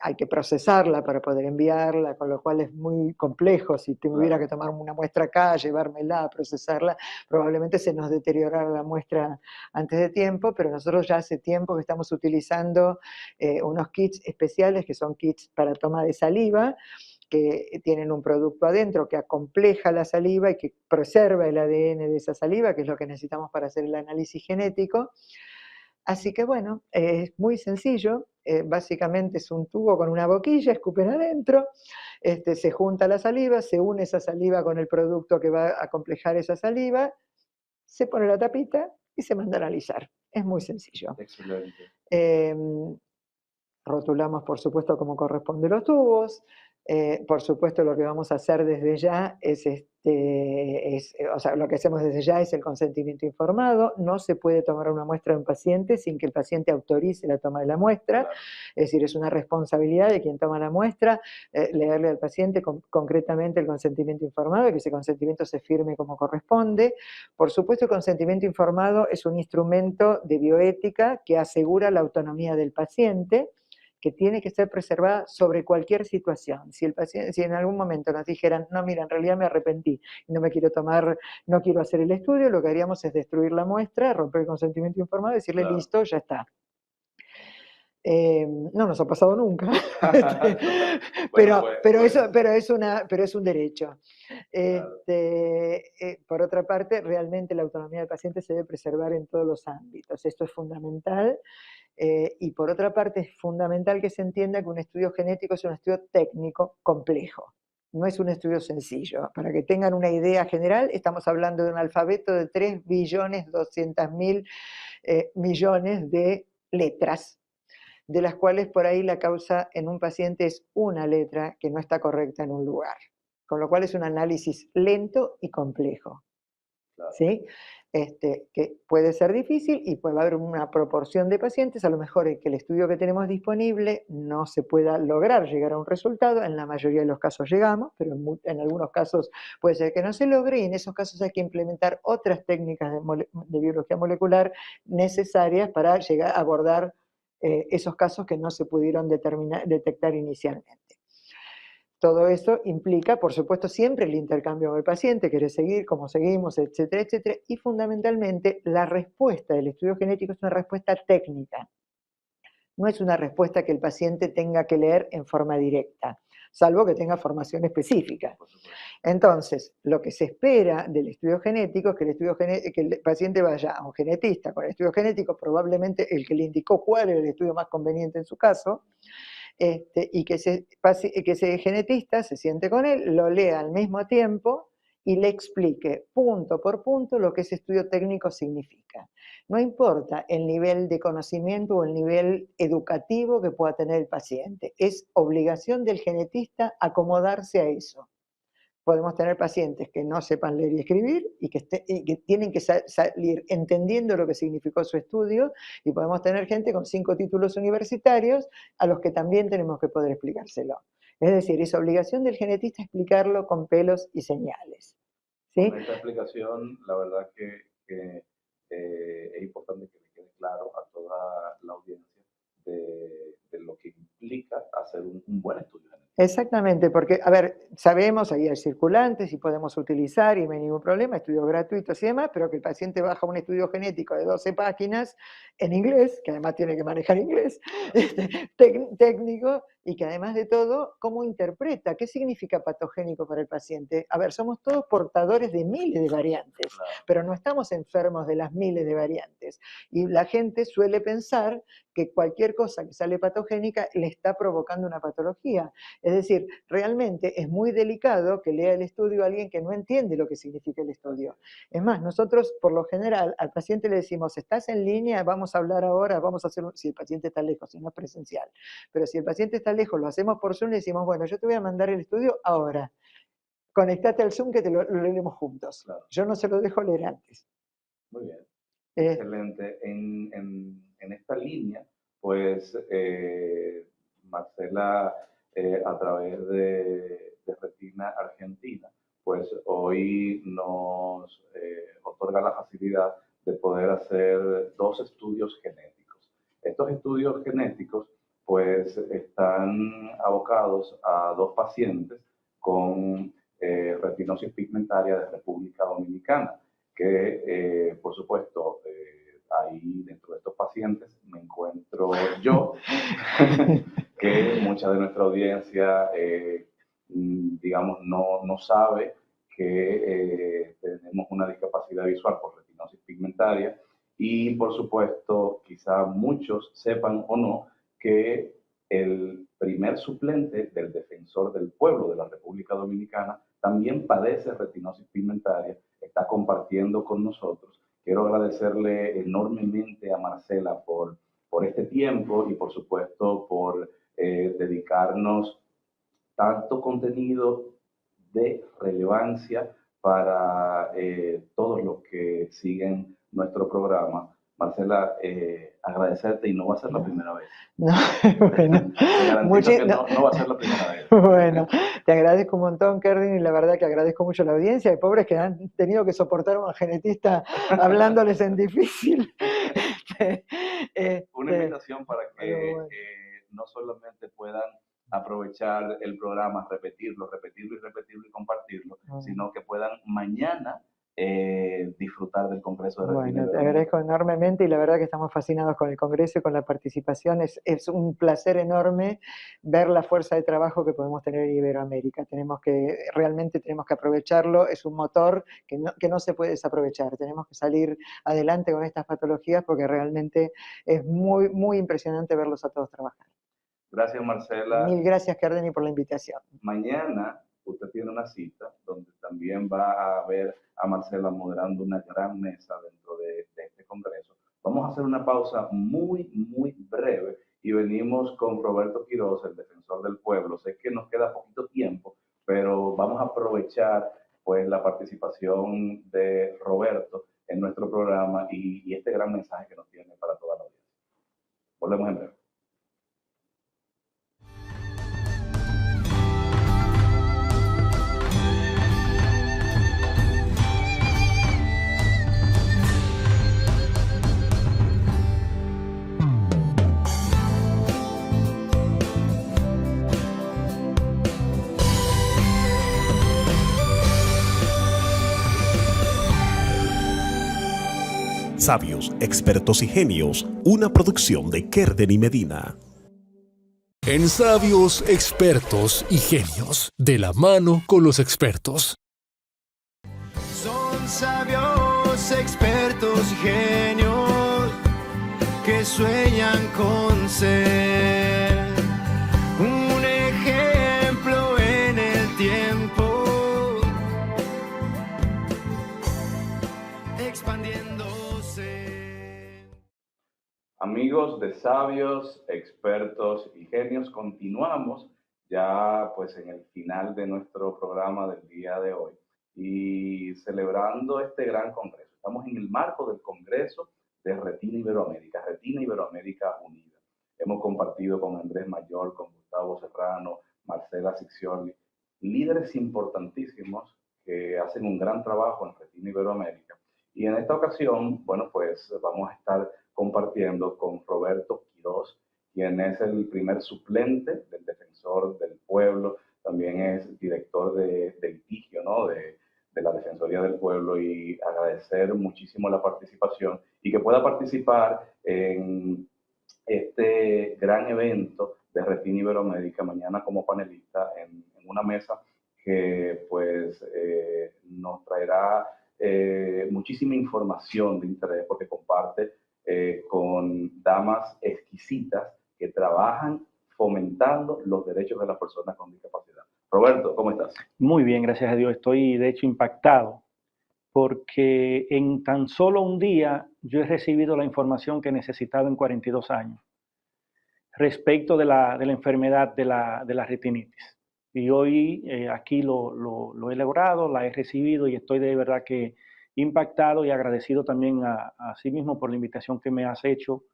C: hay que procesarla para poder enviarla, con lo cual es muy complejo. Si tuviera que tomar una muestra acá, llevármela, procesarla, probablemente se nos deteriorara la muestra antes de tiempo, pero nosotros ya hace tiempo que estamos utilizando unos kits especiales, que son kits para toma de saliva, que tienen un producto adentro que acompleja la saliva y que preserva el ADN de esa saliva, que es lo que necesitamos para hacer el análisis genético. Así que bueno, es muy sencillo, básicamente es un tubo con una boquilla, escupen adentro, se junta la saliva, se une esa saliva con el producto que va a complejar esa saliva, se pone la tapita y se manda a analizar. Es muy sencillo.
B: Excelente.
C: Rotulamos, por supuesto, como corresponde los tubos. Por supuesto, lo que vamos a hacer desde ya o sea, lo que hacemos desde ya es el consentimiento informado. No se puede tomar una muestra de un paciente sin que el paciente autorice la toma de la muestra. Es decir, es una responsabilidad de quien toma la muestra leerle al paciente concretamente el consentimiento informado y que ese consentimiento se firme como corresponde. Por supuesto, el consentimiento informado es un instrumento de bioética que asegura la autonomía del paciente, que tiene que ser preservada sobre cualquier situación. Si en algún momento nos dijeran, no, mira, en realidad me arrepentí y no quiero hacer el estudio, lo que haríamos es destruir la muestra, romper el consentimiento informado y decirle, listo, ya está. No nos ha pasado nunca.
B: Bueno,
C: pero
B: pues,
C: es un derecho. Por otra parte, realmente la autonomía del paciente se debe preservar en todos los ámbitos. Esto es fundamental. Y por otra parte, es fundamental que se entienda que un estudio genético es un estudio técnico complejo. No es un estudio sencillo. Para que tengan una idea general, estamos hablando de un alfabeto de 3.200.000 millones de letras, de las cuales por ahí la causa en un paciente es una letra que no está correcta en un lugar. Con lo cual es un análisis lento y complejo.
B: claro.
C: ¿Sí? Que puede ser difícil y puede haber una proporción de pacientes, a lo mejor en que el estudio que tenemos disponible no se pueda lograr llegar a un resultado, en la mayoría de los casos llegamos, pero en algunos casos puede ser que no se logre y en esos casos hay que implementar otras técnicas de biología molecular necesarias para llegar a abordar esos casos que no se pudieron detectar inicialmente. Todo eso implica, por supuesto, siempre el intercambio con el paciente, querer seguir, cómo seguimos, etcétera, etcétera. Y fundamentalmente, la respuesta del estudio genético es una respuesta técnica. No es una respuesta que el paciente tenga que leer en forma directa, salvo que tenga formación específica. Entonces, lo que se espera del estudio genético es que el paciente vaya a un genetista con el estudio genético, probablemente el que le indicó cuál era el estudio más conveniente en su caso, y que ese genetista se siente con él, lo lea al mismo tiempo y le explique punto por punto lo que ese estudio técnico significa. No importa el nivel de conocimiento o el nivel educativo que pueda tener el paciente, es obligación del genetista acomodarse a eso. Podemos tener pacientes que no sepan leer y escribir y que tienen que salir entendiendo lo que significó su estudio, y podemos tener gente con 5 títulos universitarios a los que también tenemos que poder explicárselo. Es decir, es obligación del genetista explicarlo con pelos y señales. ¿Sí?
B: Con esta explicación, la verdad que es importante que le quede claro a toda la audiencia de lo que implica hacer un buen estudio genético.
C: Exactamente, porque, a ver, sabemos, ahí hay circulantes y podemos utilizar y no hay ningún problema, estudios gratuitos y demás, pero que el paciente baja un estudio genético de 12 páginas en inglés, que además tiene que manejar inglés, técnico, y que además de todo, ¿cómo interpreta? ¿Qué significa patogénico para el paciente? A ver, somos todos portadores de miles de variantes, pero no estamos enfermos de las miles de variantes. Y la gente suele pensar que cualquier cosa que sale patogénica le está provocando una patología. Es decir, realmente es muy delicado que lea el estudio a alguien que no entiende lo que significa el estudio. Es más, nosotros por lo general al paciente le decimos, ¿estás en línea? Vamos a hablar ahora, vamos a hacer, si el paciente está lejos, si no es presencial. Pero si el paciente está lejos, lo hacemos por Zoom, le decimos, bueno, yo te voy a mandar el estudio ahora. Conectate al Zoom que lo leemos juntos.
B: Claro.
C: Yo no se lo dejo leer antes.
B: Muy bien. Excelente. En esta línea, pues Marcela, a través de Retina Argentina, pues hoy nos otorga la facilidad de poder hacer 2 estudios genéticos. Estos estudios genéticos pues están abocados a 2 pacientes con retinosis pigmentaria de República Dominicana, que por supuesto ahí dentro de estos pacientes me encuentro yo, que mucha de nuestra audiencia digamos no sabe que tenemos una discapacidad visual por retinosis pigmentaria, y por supuesto quizá muchos sepan o no que el primer suplente del defensor del pueblo de la República Dominicana también padece retinosis pigmentaria, está compartiendo con nosotros. Quiero agradecerle enormemente a Marcela por este tiempo y por supuesto por dedicarnos tanto contenido de relevancia para todos los que siguen nuestro programa. Marcela, agradecerte, y no va a ser la primera vez.
C: No, bueno,
B: Te garantizo que no va a ser la primera vez.
C: Bueno, te agradezco un montón, Kerdin, y la verdad que agradezco mucho a la audiencia. Hay pobres que han tenido que soportar a un genetista hablándoles en difícil.
B: Una invitación para que no solamente puedan aprovechar el programa, repetirlo y compartirlo, sino que puedan mañana disfrutar del Congreso de Retina
C: Bueno, te
B: Iberoamérica?
C: agradezco enormemente y la verdad que estamos fascinados con el Congreso y con la participación. Es un placer enorme ver la fuerza de trabajo que podemos tener en Iberoamérica. Realmente tenemos que aprovecharlo, es un motor que no se puede desaprovechar. Tenemos que salir adelante con estas patologías porque realmente es muy, muy impresionante verlos a todos trabajar.
B: Gracias, Marcela.
C: Mil gracias, Kerdeni, por la invitación.
B: Mañana usted tiene una cita donde también va a ver a Marcela moderando una gran mesa dentro de este congreso. Vamos a hacer una pausa muy, muy breve y venimos con Roberto Quiroz, el defensor del pueblo. Sé que nos queda poquito tiempo, pero vamos a aprovechar pues la participación de Roberto en nuestro programa y este gran mensaje que nos tiene para toda la audiencia. Volvemos en breve.
D: Sabios, expertos y genios, una producción de Kerdeni Medina.
A: En Sabios, Expertos y Genios, de la mano con los expertos.
E: Son sabios, expertos y genios que sueñan con ser un ejemplo en el tiempo, expandiéndose.
B: Amigos de Sabios, Expertos y Genios, continuamos ya pues en el final de nuestro programa del día de hoy y celebrando este gran congreso. Estamos en el marco del Congreso de Retina Iberoamérica Unida. Hemos compartido con Andrés Mayor, con Gustavo Serrano, Marcela Ciccioli, líderes importantísimos que hacen un gran trabajo en Retina Iberoamérica. Y en esta ocasión, bueno, pues vamos a estar compartiendo con Roberto Quiroz, quien es el primer suplente del defensor del pueblo, también es director de litigio, ¿no? de la Defensoría del Pueblo, y agradecer muchísimo la participación y que pueda participar en este gran evento de Retina Iberoamérica mañana como panelista en una mesa que pues nos traerá muchísima información de interés porque comparte con damas exquisitas que trabajan fomentando los derechos de las personas con discapacidad. Roberto, ¿cómo estás?
F: Muy bien, gracias a Dios. Estoy de hecho impactado porque en tan solo un día yo he recibido la información que necesitaba en 42 años respecto de la enfermedad de la retinitis. Y hoy aquí lo he logrado, la he recibido y estoy de verdad que impactado y agradecido también a sí mismo por la invitación que me has hecho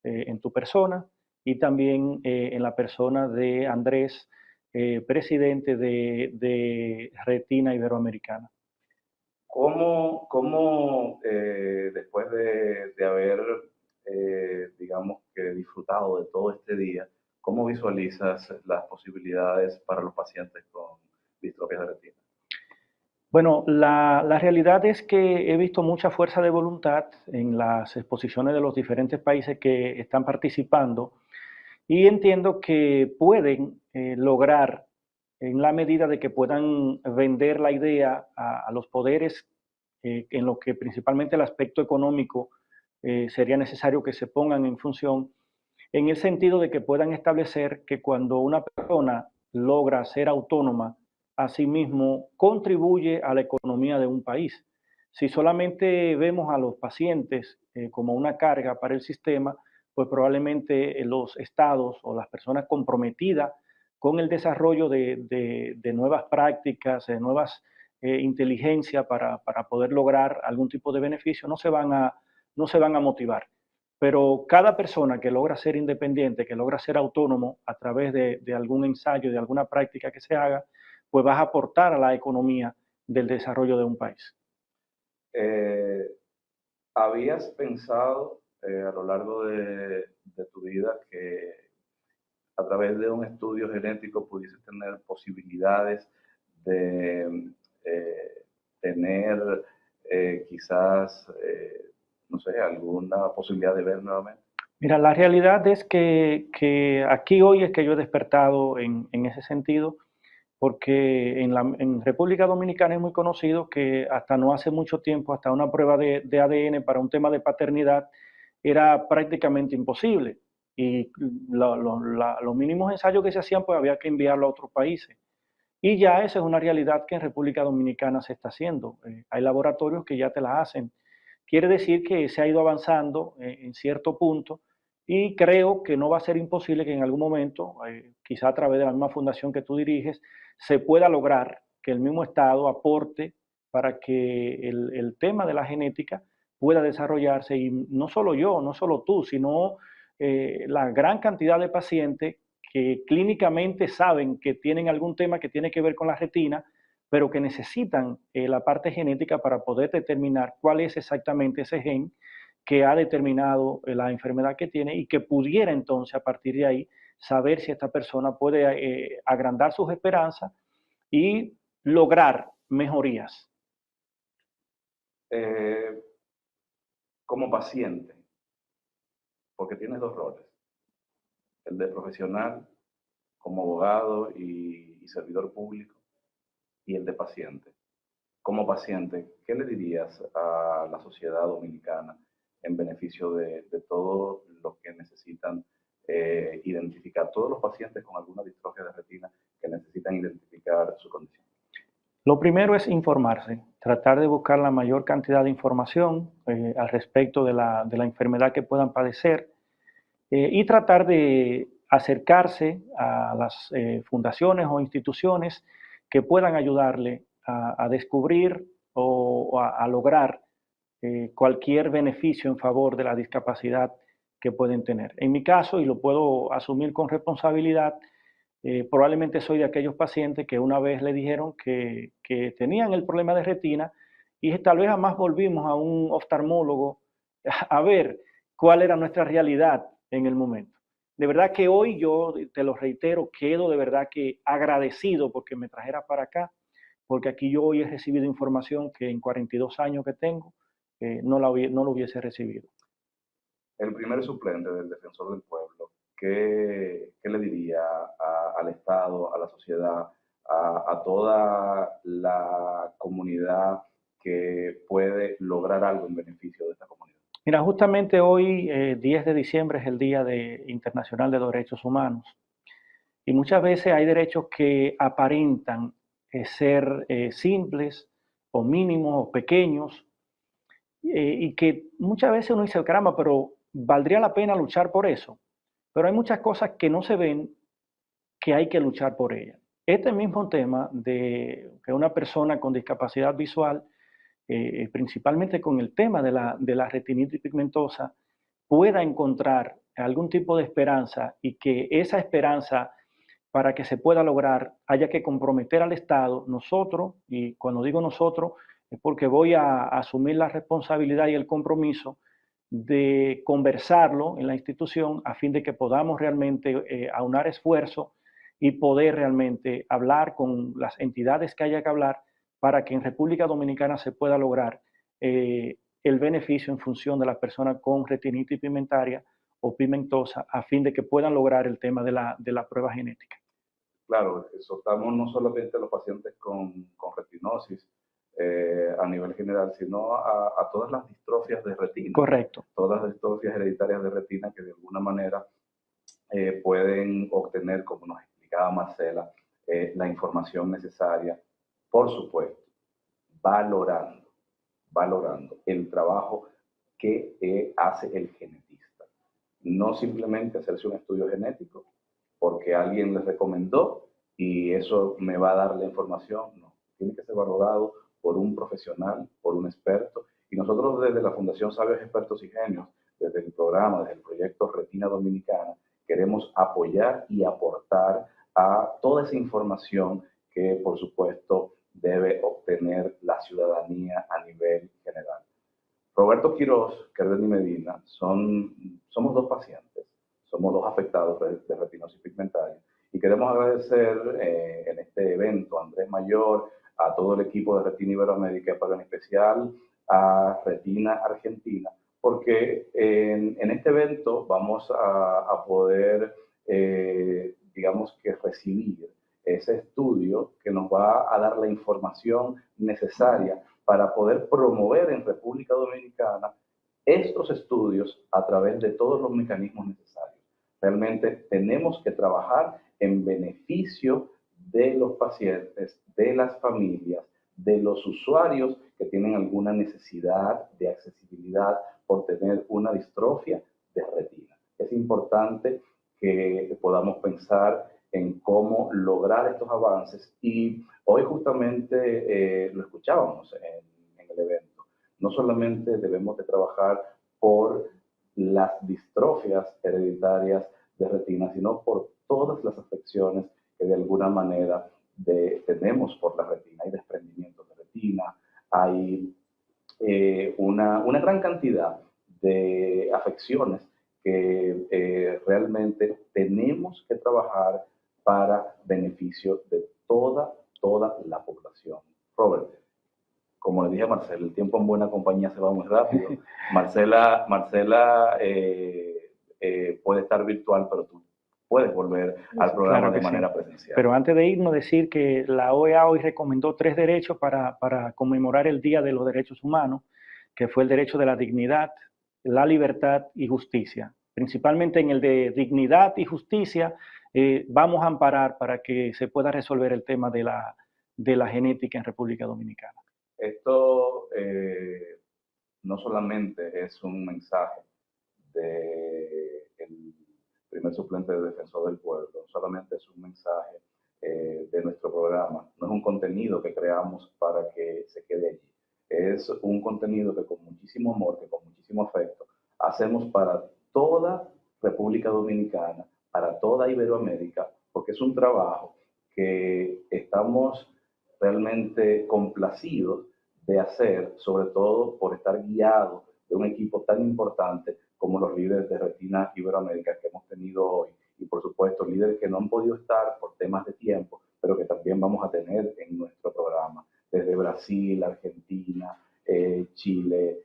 F: en tu persona y también en la persona de Andrés, presidente de Retina Iberoamericana.
B: ¿Cómo después de haber, digamos que disfrutado de todo este día, cómo visualizas las posibilidades para los pacientes con distrofia de retina?
F: Bueno, la realidad es que he visto mucha fuerza de voluntad en las exposiciones de los diferentes países que están participando y entiendo que pueden lograr, en la medida de que puedan vender la idea a los poderes, en lo que principalmente el aspecto económico sería necesario que se pongan en función, en el sentido de que puedan establecer que cuando una persona logra ser autónoma, asimismo contribuye a la economía de un país. Si solamente vemos a los pacientes como una carga para el sistema, pues probablemente los estados o las personas comprometidas con el desarrollo de nuevas prácticas, de nuevas inteligencias para poder lograr algún tipo de beneficio, no se van a motivar. Pero cada persona que logra ser independiente, que logra ser autónomo a través de algún ensayo, de alguna práctica que se haga, pues vas a aportar a la economía del desarrollo de un país.
B: ¿Habías pensado a lo largo de tu vida que a través de un estudio genético pudieses tener posibilidades de tener quizás, no sé, alguna posibilidad de ver nuevamente?
F: Mira, la realidad es que aquí hoy es que yo he despertado en ese sentido, porque en República Dominicana es muy conocido que hasta no hace mucho tiempo, hasta una prueba de ADN para un tema de paternidad era prácticamente imposible. Y los mínimos ensayos que se hacían, pues había que enviarlo a otros países. Y ya esa es una realidad que en República Dominicana se está haciendo. Hay laboratorios que ya te la hacen. Quiere decir que se ha ido avanzando en cierto punto y creo que no va a ser imposible que en algún momento, quizá a través de la misma fundación que tú diriges, se pueda lograr que el mismo Estado aporte para que el tema de la genética pueda desarrollarse y no solo yo, no solo tú, sino la gran cantidad de pacientes que clínicamente saben que tienen algún tema que tiene que ver con la retina, pero que necesitan la parte genética para poder determinar cuál es exactamente ese gen que ha determinado la enfermedad que tiene y que pudiera entonces a partir de ahí saber si esta persona puede agrandar sus esperanzas y lograr mejorías.
B: Eh, Como paciente, porque tienes dos roles, el de profesional como abogado y servidor público y el de paciente. Como paciente, ¿qué le dirías a la sociedad dominicana en beneficio de todos los que necesitan identificar, todos los pacientes con alguna distrofia de retina que necesitan identificar su condición?
F: Lo primero es informarse, tratar de buscar la mayor cantidad de información al respecto de la enfermedad que puedan padecer y tratar de acercarse a las fundaciones o instituciones que puedan ayudarle a descubrir o a lograr cualquier beneficio en favor de la discapacidad que pueden tener. En mi caso, y lo puedo asumir con responsabilidad, probablemente soy de aquellos pacientes que una vez le dijeron que tenían el problema de retina y tal vez jamás volvimos a un oftalmólogo a ver cuál era nuestra realidad en el momento. De verdad que hoy yo, te lo reitero, quedo de verdad que agradecido porque me trajera para acá, porque aquí yo hoy he recibido información que en 42 años que tengo no lo hubiese recibido.
B: El primer suplente del defensor del pueblo, ¿qué le diría al Estado, a la sociedad, a toda la comunidad que puede lograr algo en beneficio de esta comunidad?
F: Mira, justamente hoy, 10 de diciembre, es el Día Internacional de los Derechos Humanos. Y muchas veces hay derechos que aparentan ser simples o mínimos o pequeños y que muchas veces uno dice, caramba, pero valdría la pena luchar por eso. Pero hay muchas cosas que no se ven que hay que luchar por ellas. Este mismo tema de que una persona con discapacidad visual, principalmente con el tema de la retinitis pigmentosa, pueda encontrar algún tipo de esperanza y que esa esperanza, para que se pueda lograr, haya que comprometer al Estado, nosotros, y cuando digo nosotros, es porque voy a asumir la responsabilidad y el compromiso de conversarlo en la institución a fin de que podamos realmente aunar esfuerzos y poder realmente hablar con las entidades que haya que hablar para que en República Dominicana se pueda lograr el beneficio en función de las personas con retinitis pigmentaria o pigmentosa a fin de que puedan lograr el tema de la prueba genética.
B: Claro, exhortamos no solamente a los pacientes con retinosis a nivel general, sino a todas las distrofias de retina.
F: Correcto.
B: Todas las distrofias hereditarias de retina que de alguna manera pueden obtener, como nos explicaba Marcela, la información necesaria, por supuesto, valorando el trabajo que hace el genetista. No simplemente hacerse un estudio genético porque alguien les recomendó y eso me va a dar la información. No, tiene que ser valorado por un profesional, por un experto. Y nosotros desde la Fundación Sabios Expertos y Genios, desde el programa, desde el proyecto Retina Dominicana, queremos apoyar y aportar a toda esa información que, por supuesto, debe obtener la ciudadanía a nivel general. Roberto Quiroz, Kerdeni Medina, somos dos pacientes, somos dos afectados de retinosis pigmentaria y queremos agradecer en este evento a Andrés Mayor, a todo el equipo de Retina Iberoamérica, pero en especial a Retina Argentina, porque en este evento vamos a poder, digamos que recibir ese estudio que nos va a dar la información necesaria para poder promover en República Dominicana estos estudios a través de todos los mecanismos necesarios. Realmente tenemos que trabajar en beneficio de los pacientes, de las familias, de los usuarios que tienen alguna necesidad de accesibilidad por tener una distrofia de retina. Es importante que podamos pensar en cómo lograr estos avances y hoy justamente lo escuchábamos en el evento. No solamente debemos de trabajar por las distrofias hereditarias de retina, sino por todas las afecciones que de alguna manera tenemos por la retina. Hay desprendimientos de retina, hay una gran cantidad de afecciones que realmente tenemos que trabajar para beneficio de toda la población. Robert, como le dije a Marcela, el tiempo en buena compañía se va muy rápido. Marcela puede estar virtual, pero tú puedes volver al programa
F: Claro
B: de
F: que
B: manera
F: sí.
B: presencial.
F: Pero antes de irnos, decir que la OEA hoy recomendó 3 derechos para conmemorar el Día de los Derechos Humanos, que fue el derecho de la dignidad, la libertad y justicia. Principalmente en el de dignidad y justicia, vamos a amparar para que se pueda resolver el tema de la genética en República Dominicana.
B: Esto no solamente es un mensaje del primer suplente de Defensor del Pueblo, no solamente es un mensaje de nuestro programa, no es un contenido que creamos para que se quede allí, es un contenido que con muchísimo amor, que con muchísimo afecto, hacemos para toda República Dominicana, para toda Iberoamérica, porque es un trabajo que estamos realmente complacidos de hacer, sobre todo por estar guiados de un equipo tan importante como los líderes de Retina Iberoamérica que hemos tenido hoy, y por supuesto líderes que no han podido estar por temas de tiempo, pero que también vamos a tener en nuestro programa, desde Brasil, Argentina, Chile,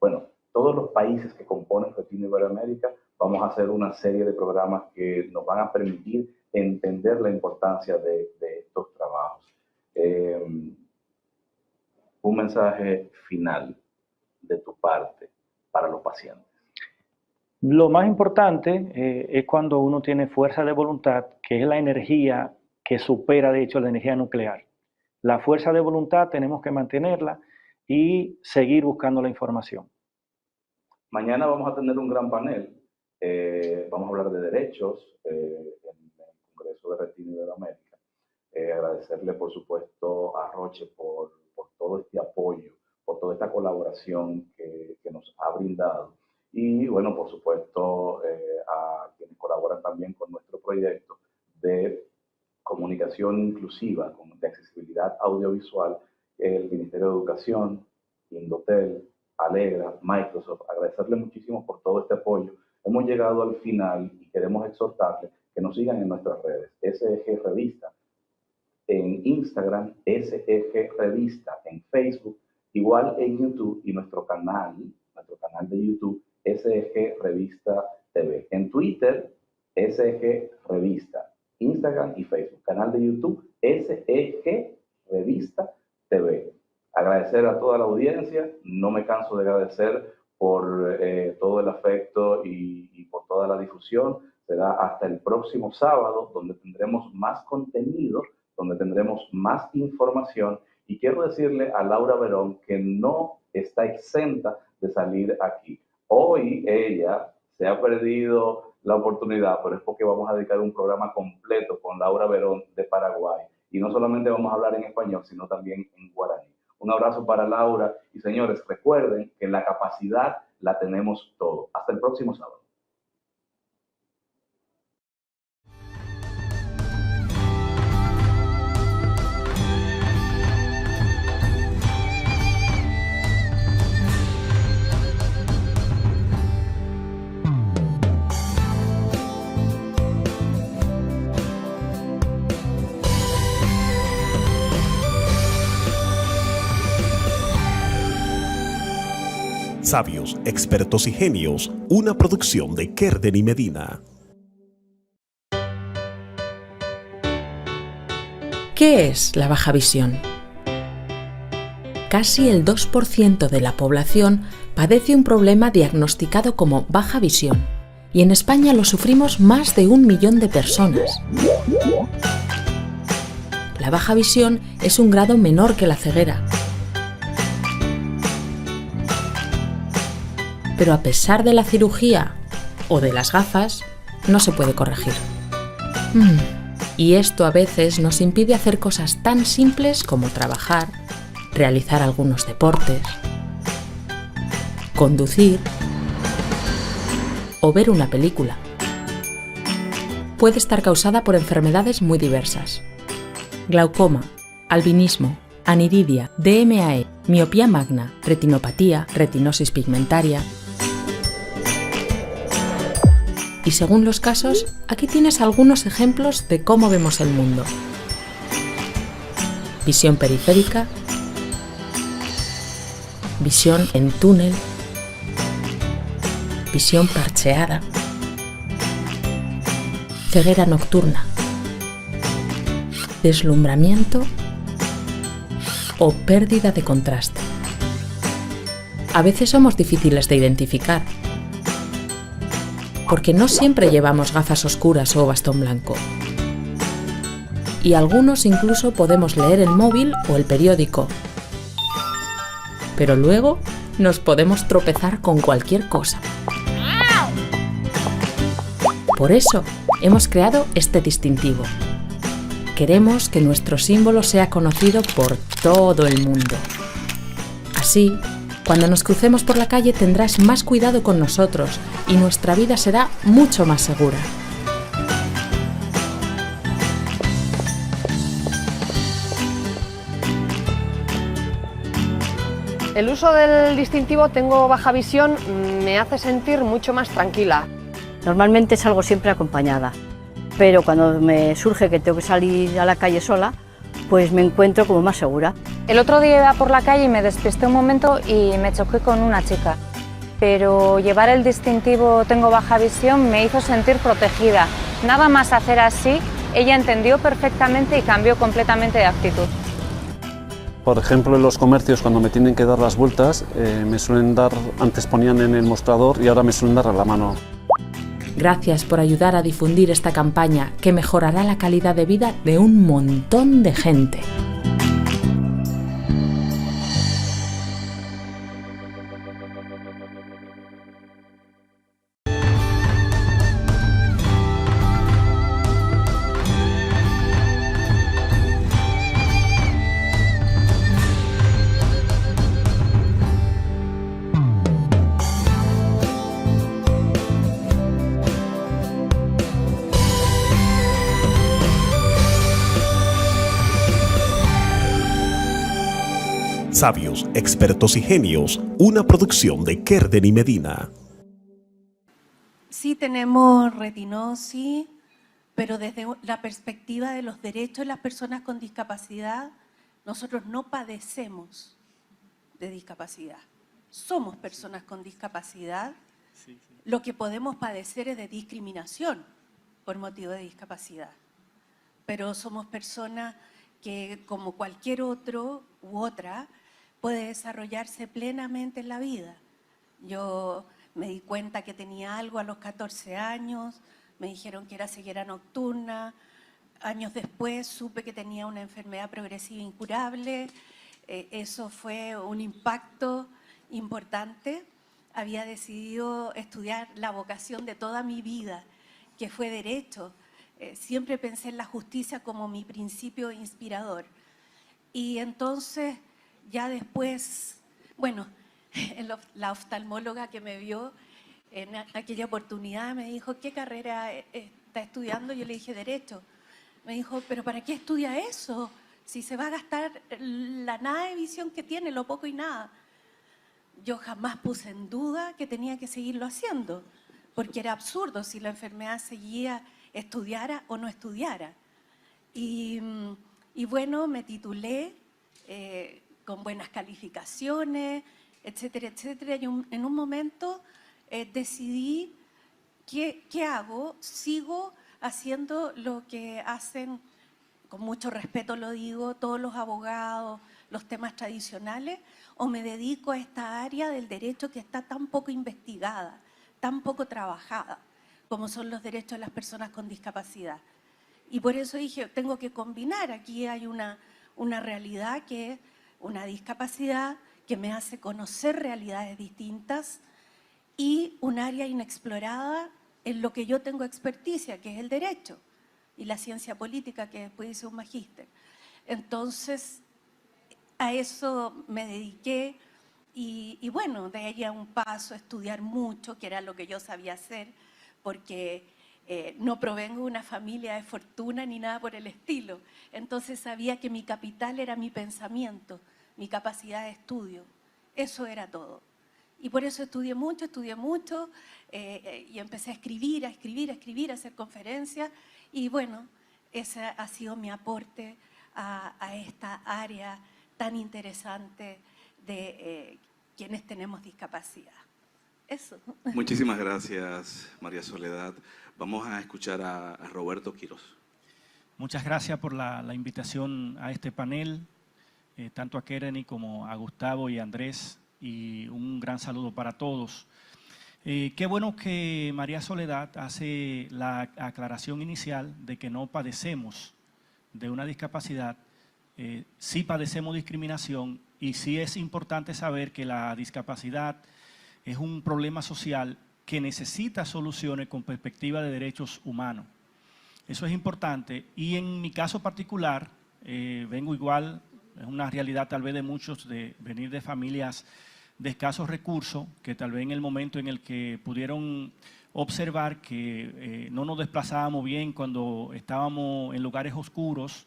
B: bueno, todos los países que componen Retina Iberoamérica. Vamos a hacer una serie de programas que nos van a permitir entender la importancia de estos trabajos. Un mensaje final de tu parte para los pacientes.
F: Lo más importante es cuando uno tiene fuerza de voluntad, que es la energía que supera, de hecho, la energía nuclear. La fuerza de voluntad tenemos que mantenerla y seguir buscando la información.
B: Mañana vamos a tener un gran panel. Vamos a hablar de derechos en el Congreso de Retina Iberoamérica. Agradecerle, por supuesto, a Roche por todo este apoyo, por toda esta colaboración que nos ha brindado. Y, bueno, por supuesto, a quienes colaboran también con nuestro proyecto de comunicación inclusiva, de accesibilidad audiovisual, el Ministerio de Educación, Indotel, Alegra, Microsoft. Agradecerle muchísimo por todo este apoyo. Hemos llegado al final y queremos exhortarles que nos sigan en nuestras redes. SEG Revista en Instagram, SEG Revista en Facebook, igual en YouTube, y nuestro canal de YouTube, SEG Revista TV. En Twitter, SEG Revista, Instagram y Facebook. Canal de YouTube, SEG Revista TV. Agradecer a toda la audiencia, no me canso de agradecer por todo el afecto y por toda la difusión. Será hasta el próximo sábado, donde tendremos más contenido, donde tendremos más información. Y quiero decirle a Laura Verón que no está exenta de salir aquí. Hoy ella se ha perdido la oportunidad, pero es porque vamos a dedicar un programa completo con Laura Verón de Paraguay. Y no solamente vamos a hablar en español, sino también en guaraní. Un abrazo para Laura. Y señores, recuerden que la capacidad la tenemos todos. Hasta el próximo sábado.
D: Sabios, expertos y genios, una producción de Kerden y Medina.
G: ¿Qué es la baja visión? Casi el 2% de la población padece un problema diagnosticado como baja visión, y en España lo sufrimos más de 1 millón de personas. La baja visión es un grado menor que la ceguera. Pero a pesar de la cirugía o de las gafas, no se puede corregir. Y esto a veces nos impide hacer cosas tan simples como trabajar, realizar algunos deportes, conducir o ver una película. Puede estar causada por enfermedades muy diversas: glaucoma, albinismo, aniridia, DMAE, miopía magna, retinopatía, retinosis pigmentaria. Y según los casos, aquí tienes algunos ejemplos de cómo vemos el mundo: visión periférica, visión en túnel, visión parcheada, ceguera nocturna, deslumbramiento o pérdida de contraste. A veces somos difíciles de identificar, porque no siempre llevamos gafas oscuras o bastón blanco. Y algunos incluso podemos leer el móvil o el periódico. Pero luego nos podemos tropezar con cualquier cosa. Por eso hemos creado este distintivo. Queremos que nuestro símbolo sea conocido por todo el mundo. Así, cuando nos crucemos por la calle tendrás más cuidado con nosotros y nuestra vida será mucho más segura.
H: El uso del distintivo "tengo baja visión" me hace sentir mucho más tranquila.
I: Normalmente salgo siempre acompañada, pero cuando me surge que tengo que salir a la calle sola, pues me encuentro como más segura.
J: El otro día iba por la calle y me despisté un momento y me choqué con una chica. Pero llevar el distintivo "tengo baja visión" me hizo sentir protegida. Nada más hacer así, ella entendió perfectamente y cambió completamente de actitud.
K: Por ejemplo, en los comercios, cuando me tienen que dar las vueltas, me suelen dar, antes ponían en el mostrador y ahora me suelen dar a la mano.
G: Gracias por ayudar a difundir esta campaña que mejorará la calidad de vida de un montón de gente.
D: Sabios, expertos y genios, una producción de Kerden y Medina.
L: Sí tenemos retinosis, pero desde la perspectiva de los derechos de las personas con discapacidad, nosotros no padecemos de discapacidad. Somos personas con discapacidad. Lo que podemos padecer es de discriminación por motivo de discapacidad. Pero somos personas que, como cualquier otro u otra, puede desarrollarse plenamente en la vida. Yo me di cuenta que tenía algo a los 14 años, me dijeron que era ceguera nocturna. Años después supe que tenía una enfermedad progresiva incurable. Eso fue un impacto importante. Había decidido estudiar la vocación de toda mi vida, que fue Derecho. Siempre pensé en la justicia como mi principio inspirador. Y entonces, ya después, bueno, la oftalmóloga que me vio en aquella oportunidad me dijo: ¿qué carrera está estudiando? Yo le dije: Derecho. Me dijo: ¿pero para qué estudia eso? Si se va a gastar la nada de visión que tiene, lo poco y nada. Yo jamás puse en duda que tenía que seguirlo haciendo, porque era absurdo si la enfermedad seguía, estudiara o no estudiara. Y bueno, me titulé con buenas calificaciones, etcétera, etcétera. Y en un momento decidí, ¿qué hago? ¿Sigo haciendo lo que hacen, con mucho respeto lo digo, todos los abogados, los temas tradicionales, o me dedico a esta área del derecho que está tan poco investigada, tan poco trabajada, como son los derechos de las personas con discapacidad? Y por eso dije, tengo que combinar. Aquí hay una realidad que es una discapacidad que me hace conocer realidades distintas y un área inexplorada en lo que yo tengo experticia, que es el derecho y la ciencia política, que después hice un magíster. Entonces, a eso me dediqué y bueno, de ahí a un paso, estudiar mucho, que era lo que yo sabía hacer, porque no provengo de una familia de fortuna ni nada por el estilo. Entonces sabía que mi capital era mi pensamiento, mi capacidad de estudio. Eso era todo. Y por eso estudié mucho y empecé a escribir, a hacer conferencias. Y bueno, ese ha sido mi aporte a esta área tan interesante de quienes tenemos discapacidad. Eso.
M: Muchísimas gracias, María Soledad. Vamos a escuchar a Roberto Quiroz.
F: Muchas gracias por la invitación a este panel, tanto a Kereni como a Gustavo y a Andrés, y un gran saludo para todos. Qué bueno que María Soledad hace la aclaración inicial de que no padecemos de una discapacidad, sí padecemos discriminación, y sí es importante saber que la discapacidad es un problema social que necesita soluciones con perspectiva de derechos humanos. Eso es importante, y en mi caso particular, vengo igual, es una realidad tal vez de muchos, de venir de familias de escasos recursos, que tal vez en el momento en el que pudieron observar que no nos desplazábamos bien cuando estábamos en lugares oscuros,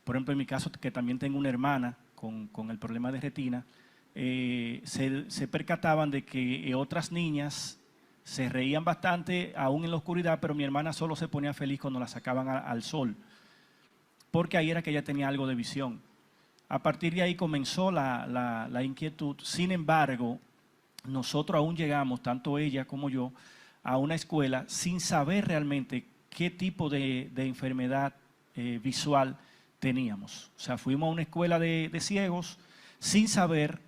F: por ejemplo en mi caso, que también tengo una hermana con el problema de retina, se percataban de que otras niñas se reían bastante aún en la oscuridad, pero mi hermana solo se ponía feliz cuando la sacaban al sol, porque ahí era que ella tenía algo de visión. A partir de ahí comenzó la inquietud. Sin embargo, nosotros aún llegamos, tanto ella como yo, a una escuela sin saber realmente qué tipo de enfermedad visual teníamos. O sea, fuimos a una escuela de ciegos sin saber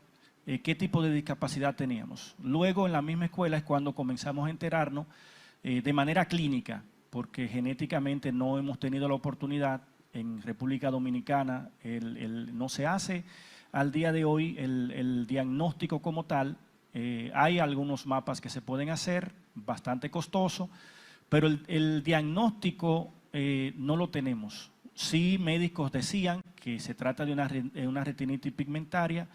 F: qué tipo de discapacidad teníamos. Luego, en la misma escuela es cuando comenzamos a enterarnos de manera clínica, porque genéticamente no hemos tenido la oportunidad. En República Dominicana no se hace al día de hoy el diagnóstico como tal. Hay algunos mapas que se pueden hacer, bastante costoso, pero el diagnóstico no lo tenemos. Sí, médicos decían que se trata de una retinitis pigmentaria,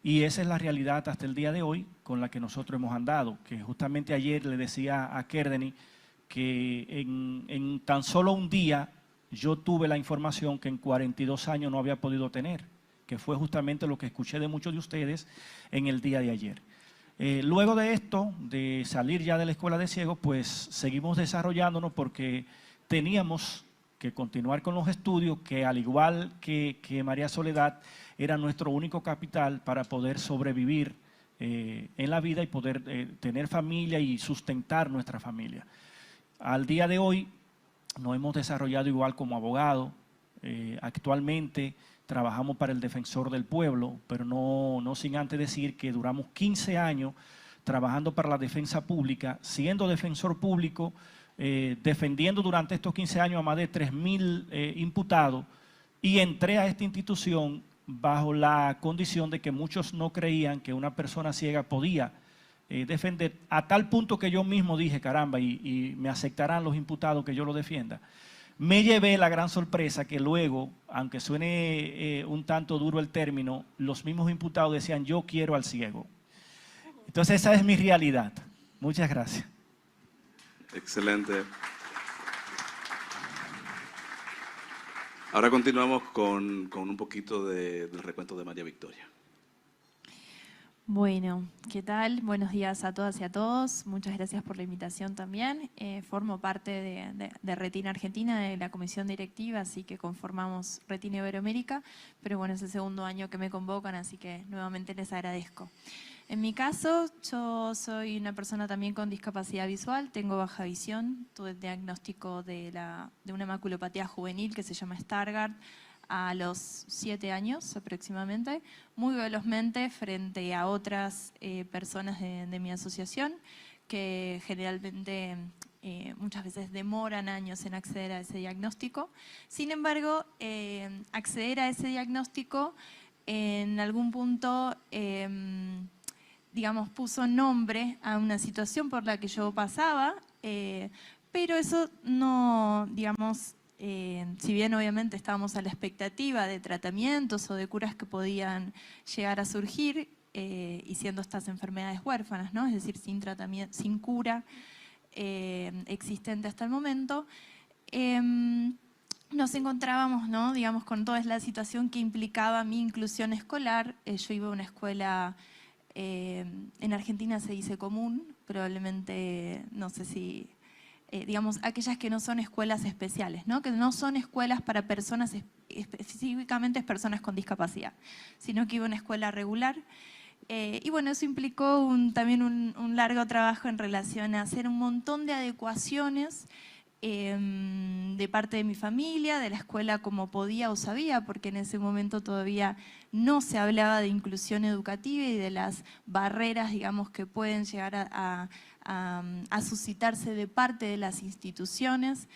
F: y esa es la realidad hasta el día de hoy con la que nosotros hemos andado, que justamente ayer le decía a Kereni que en tan solo un día yo tuve la información que en 42 años no había podido tener, que fue justamente lo que escuché de muchos de ustedes en el día de ayer. Luego de esto, de salir ya de la escuela de ciegos, pues seguimos desarrollándonos porque teníamos que continuar con los estudios, que al igual que María Soledad, era nuestro único capital para poder sobrevivir en la vida y poder tener familia y sustentar nuestra familia. Al día de hoy nos hemos desarrollado igual como abogado. Actualmente trabajamos para el Defensor del Pueblo, pero no sin antes decir que duramos 15 años trabajando para la defensa pública, siendo defensor público, defendiendo durante estos 15 años a más de 3.000 imputados, y entré a esta institución bajo la condición de que muchos no creían que una persona ciega podía defender, a tal punto que yo mismo dije, caramba, y me aceptarán los imputados que yo lo defienda. Me llevé la gran sorpresa que luego, aunque suene un tanto duro el término, los mismos imputados decían, yo quiero al ciego. Entonces esa es mi realidad. Muchas gracias.
M: Excelente. Ahora continuamos con un poquito del recuento de María Victoria.
N: Bueno, ¿qué tal? Buenos días a todas y a todos. Muchas gracias por la invitación también. Formo parte de Retina Argentina, de la comisión directiva, así que conformamos Retina Iberoamérica, pero bueno, es el segundo año que me convocan, así que nuevamente les agradezco. En mi caso, yo soy una persona también con discapacidad visual, tengo baja visión, tuve el diagnóstico de una maculopatía juvenil que se llama Stargardt a los 7 años aproximadamente, muy velozmente frente a otras personas de mi asociación que generalmente muchas veces demoran años en acceder a ese diagnóstico. Sin embargo, acceder a ese diagnóstico en algún punto digamos, puso nombre a una situación por la que yo pasaba, pero eso no, digamos, si bien obviamente estábamos a la expectativa de tratamientos o de curas que podían llegar a surgir, y siendo estas enfermedades huérfanas, ¿no? Es decir, sin tratamiento, sin cura existente hasta el momento, nos encontrábamos, ¿no? Digamos, con toda la situación que implicaba mi inclusión escolar. Yo iba a una escuela, en Argentina se dice común, probablemente, no sé si, digamos, aquellas que no son escuelas especiales, ¿no? Que no son escuelas para personas, específicamente personas con discapacidad, sino que iba a una escuela regular. Y bueno, eso implicó también un largo trabajo en relación a hacer un montón de adecuaciones de parte de mi familia, de la escuela como podía o sabía, porque en ese momento todavía no se hablaba de inclusión educativa y de las barreras, digamos, que pueden llegar a suscitarse de parte de las instituciones,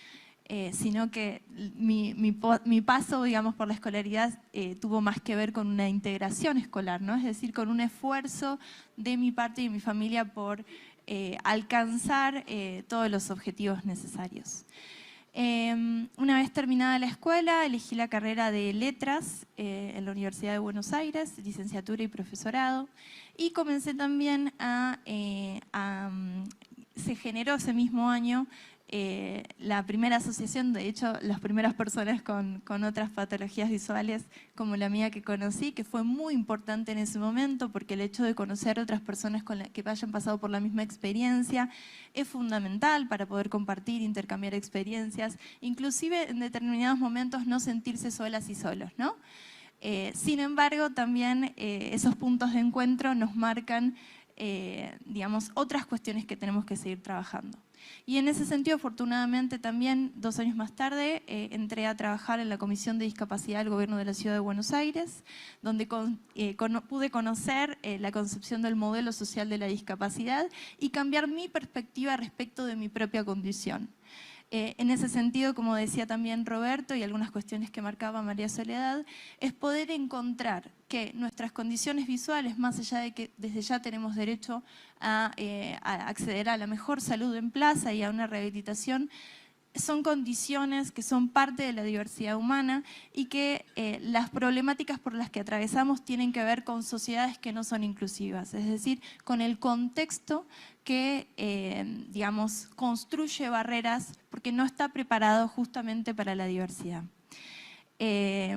N: sino que mi paso, digamos, por la escolaridad tuvo más que ver con una integración escolar, ¿no? Es decir, con un esfuerzo de mi parte y de mi familia por alcanzar todos los objetivos necesarios. Una vez terminada la escuela, elegí la carrera de Letras en la Universidad de Buenos Aires, licenciatura y profesorado, y comencé también se generó ese mismo año la primera asociación, de hecho, las primeras personas con otras patologías visuales como la mía que conocí, que fue muy importante en ese momento, porque el hecho de conocer otras personas que hayan pasado por la misma experiencia es fundamental para poder compartir, intercambiar experiencias, inclusive en determinados momentos no sentirse solas y solos, ¿no? Sin embargo, también esos puntos de encuentro nos marcan, digamos, otras cuestiones que tenemos que seguir trabajando. Y en ese sentido, afortunadamente también, 2 años más tarde, entré a trabajar en la Comisión de Discapacidad del Gobierno de la Ciudad de Buenos Aires, donde pude conocer la concepción del modelo social de la discapacidad y cambiar mi perspectiva respecto de mi propia condición. En ese sentido, como decía también Roberto, y algunas cuestiones que marcaba María Soledad, es poder encontrar que nuestras condiciones visuales, más allá de que desde ya tenemos derecho a acceder a la mejor salud en plaza y a una rehabilitación, son condiciones que son parte de la diversidad humana y que las problemáticas por las que atravesamos tienen que ver con sociedades que no son inclusivas, es decir, con el contexto que, digamos, construye barreras porque no está preparado justamente para la diversidad.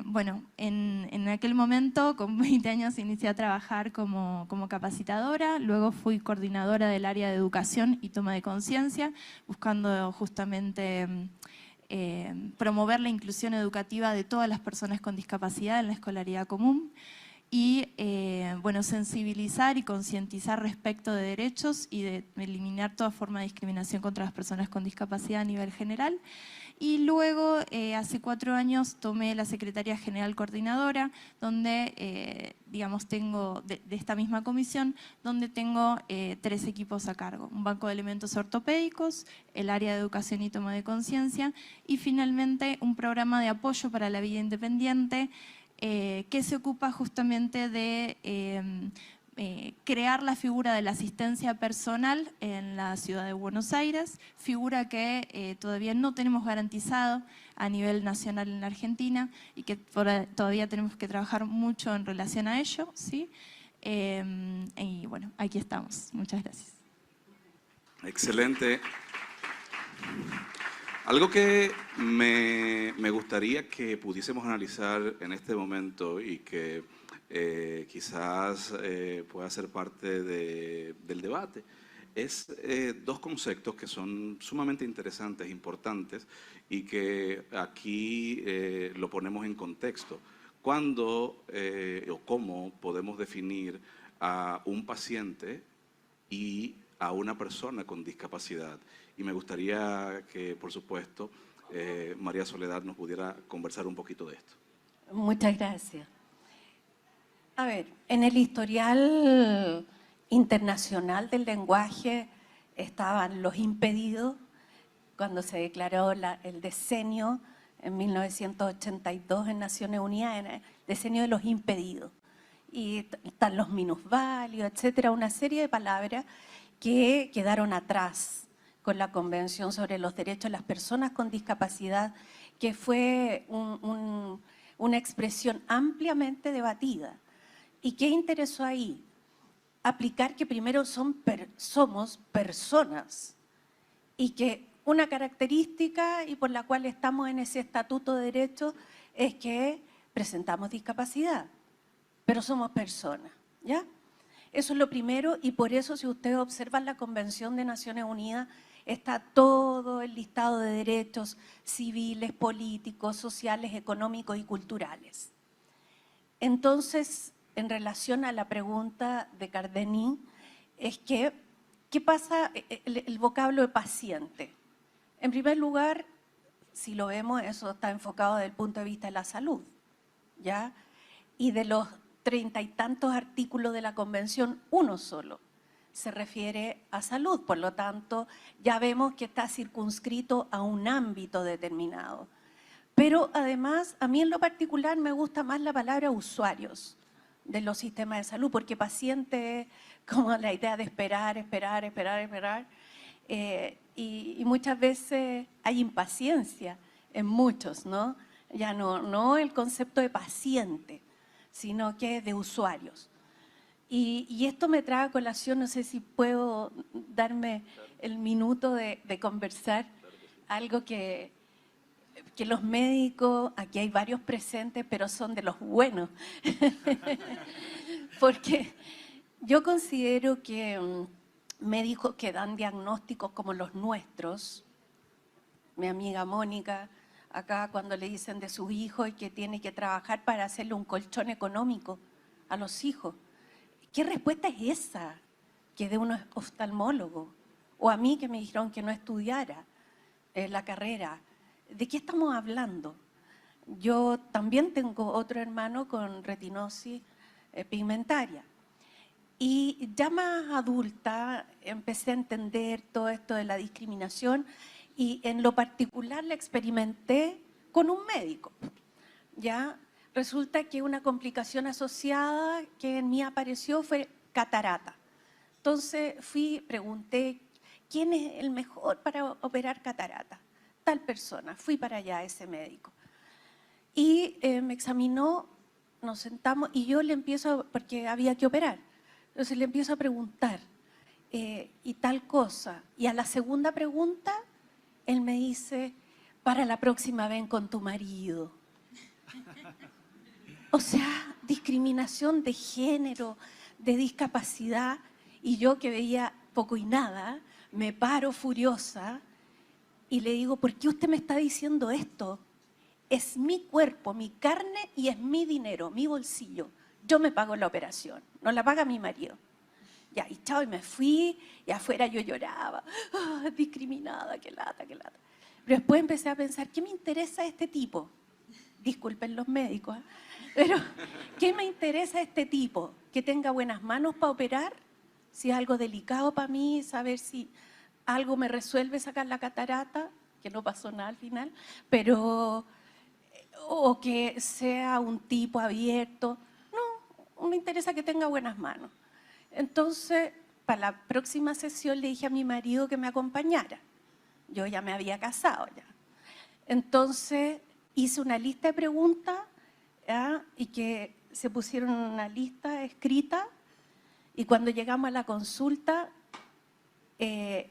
N: Bueno, en aquel momento, con 20 años, inicié a trabajar como capacitadora, luego fui coordinadora del área de educación y toma de conciencia, buscando justamente promover la inclusión educativa de todas las personas con discapacidad en la escolaridad común y bueno, sensibilizar y concientizar respecto de derechos y de eliminar toda forma de discriminación contra las personas con discapacidad a nivel general. Y luego, hace 4 años, tomé la Secretaría General Coordinadora, donde, digamos, tengo, de esta misma comisión, donde tengo 3 equipos a cargo. Un banco de elementos ortopédicos, el área de educación y toma de conciencia, y finalmente un programa de apoyo para la vida independiente, que se ocupa justamente de crear la figura de la asistencia personal en la ciudad de Buenos Aires, figura que todavía no tenemos garantizado a nivel nacional en la Argentina y que todavía tenemos que trabajar mucho en relación a ello, ¿sí? Y bueno, aquí estamos. Muchas gracias.
M: Excelente. Algo que me gustaría que pudiésemos analizar en este momento y que quizás pueda ser parte del debate, es 2 conceptos que son sumamente interesantes, importantes, y que aquí lo ponemos en contexto. ¿Cuándo o cómo podemos definir a un paciente y a una persona con discapacidad. Y me gustaría que, por supuesto, María Soledad nos pudiera conversar un poquito de esto.
L: Muchas gracias. A ver, en el historial internacional del lenguaje estaban los impedidos, cuando se declaró el decenio en 1982 en Naciones Unidas, era el decenio de los impedidos. Y están los minusválidos, etcétera, una serie de palabras que quedaron atrás con la Convención sobre los Derechos de las Personas con Discapacidad, que fue una expresión ampliamente debatida. ¿Y qué interesó ahí? Aplicar que primero somos personas y que una característica y por la cual estamos en ese estatuto de derechos es que presentamos discapacidad, pero somos personas, ¿ya? Eso es lo primero, y por eso si ustedes observan la Convención de Naciones Unidas está todo el listado de derechos civiles, políticos, sociales, económicos y culturales. Entonces, en relación a la pregunta de Cardení, es que, ¿qué pasa el vocablo de paciente? En primer lugar, si lo vemos, eso está enfocado desde el punto de vista de la salud, ¿ya? Y de los 30 y tantos artículos de la Convención, uno solo se refiere a salud, por lo tanto, ya vemos que está circunscrito a un ámbito determinado. Pero además, a mí en lo particular me gusta más la palabra usuarios de los sistemas de salud, porque paciente es como la idea de esperar, y muchas veces hay impaciencia en muchos, ¿no? Ya no el concepto de paciente, sino que de usuarios. Y esto me trae a colación, no sé si puedo darme el minuto de conversar, algo que los médicos, aquí hay varios presentes, pero son de los buenos, porque yo considero que médicos que dan diagnósticos como los nuestros, mi amiga Mónica, acá cuando le dicen de sus hijos y que tiene que trabajar para hacerle un colchón económico a los hijos, ¿qué respuesta es esa que de un oftalmólogo? O a mí que me dijeron que no estudiara la carrera. ¿De qué estamos hablando? Yo también tengo otro hermano con retinosis pigmentaria. Y ya más adulta empecé a entender todo esto de la discriminación y en lo particular la experimenté con un médico. ¿Ya? Resulta que una complicación asociada que en mí apareció fue catarata. Entonces pregunté, ¿quién es el mejor para operar catarata? Tal persona, fui para allá, ese médico. Y me examinó, nos sentamos y yo le empiezo, porque había que operar, entonces le empiezo a preguntar, y tal cosa. Y a la segunda pregunta, él me dice, para la próxima ven con tu marido. O sea, discriminación de género, de discapacidad, y yo que veía poco y nada, me paro furiosa y le digo, ¿por qué usted me está diciendo esto? Es mi cuerpo, mi carne y es mi dinero, mi bolsillo. Yo me pago la operación, no la paga mi marido. Ya, y chao, y me fui, y afuera yo lloraba, discriminada, qué lata, qué lata. Pero después empecé a pensar, ¿qué me interesa este tipo? Disculpen los médicos, ¿eh? Pero ¿qué me interesa este tipo? Que tenga buenas manos para operar, si es algo delicado para mí, saber si algo me resuelve sacar la catarata, que no pasó nada al final, pero o que sea un tipo abierto. No, me interesa que tenga buenas manos. Entonces, para la próxima sesión le dije a mi marido que me acompañara. Yo ya me había casado ya. Entonces, hice una lista de preguntas, ¿ya? Y que se pusieron en una lista escrita, y cuando llegamos a la consulta, él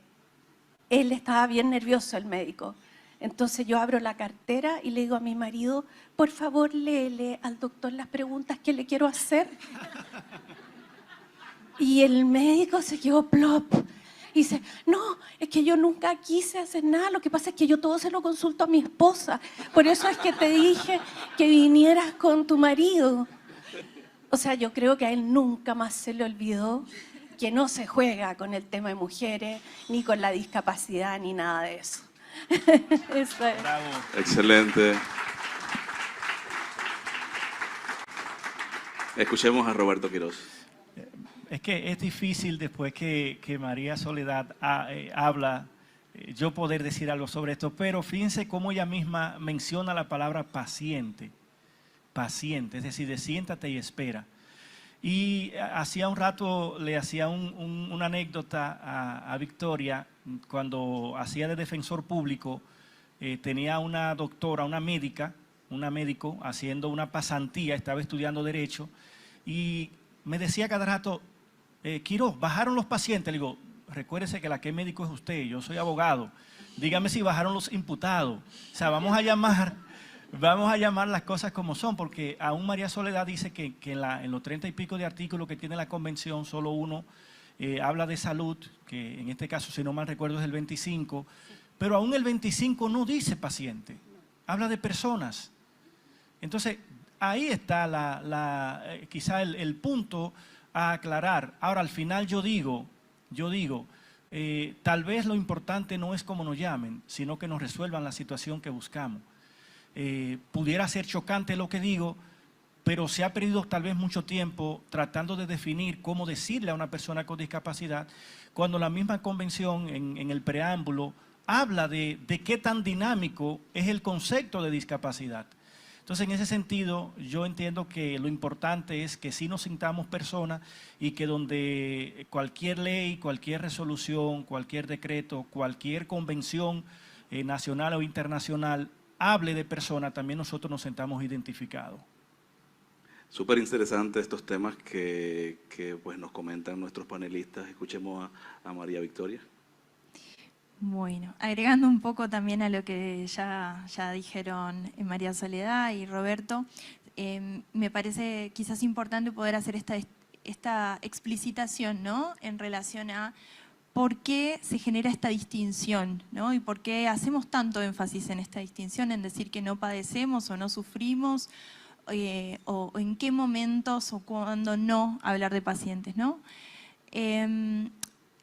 L: estaba bien nervioso, el médico. Entonces yo abro la cartera y le digo a mi marido, por favor, léele al doctor las preguntas que le quiero hacer. Y el médico se quedó plop. Y dice, no, es que yo nunca quise hacer nada, lo que pasa es que yo todo se lo consulto a mi esposa. Por eso es que te dije que vinieras con tu marido. O sea, yo creo que a él nunca más se le olvidó que no se juega con el tema de mujeres, ni con la discapacidad, ni nada de eso. Eso es.
M: Bravo. Excelente. Escuchemos a Roberto Quiroz.
O: Es que es difícil después que María Soledad habla, yo poder decir algo sobre esto, pero fíjense cómo ella misma menciona la palabra paciente. Paciente, es decir, de siéntate y espera. Y hacía un rato le hacía una anécdota a Victoria, cuando hacía de defensor público, tenía una doctora, un médico haciendo una pasantía, estaba estudiando Derecho, y me decía cada rato, Quiroz, ¿bajaron los pacientes? Le digo, recuérdese que la que es médico es usted, yo soy abogado, dígame si bajaron los imputados. O sea, vamos a llamar las cosas como son, porque aún María Soledad dice que en los 30 y pico de artículos que tiene la convención, solo uno habla de salud, que en este caso, si no mal recuerdo, es el 25, pero aún el 25 no dice paciente, habla de personas. Entonces, ahí está quizá el punto a aclarar. Ahora, al final yo digo, tal vez lo importante no es cómo nos llamen, sino que nos resuelvan la situación que buscamos. Pudiera ser chocante lo que digo, pero se ha perdido tal vez mucho tiempo tratando de definir cómo decirle a una persona con discapacidad, cuando la misma convención en el preámbulo habla de qué tan dinámico es el concepto de discapacidad. Entonces, en ese sentido, yo entiendo que lo importante es que sí nos sintamos personas y que donde cualquier ley, cualquier resolución, cualquier decreto, cualquier convención nacional o internacional hable de persona, también nosotros nos sentamos identificados.
M: Súper interesantes estos temas que pues nos comentan nuestros panelistas. Escuchemos a María Victoria.
N: Bueno, agregando un poco también a lo que ya dijeron María Soledad y Roberto, me parece quizás importante poder hacer esta explicitación, ¿no?, en relación a por qué se genera esta distinción, ¿no?, y por qué hacemos tanto énfasis en esta distinción, en decir que no padecemos o no sufrimos, o en qué momentos o cuándo no hablar de pacientes, ¿no?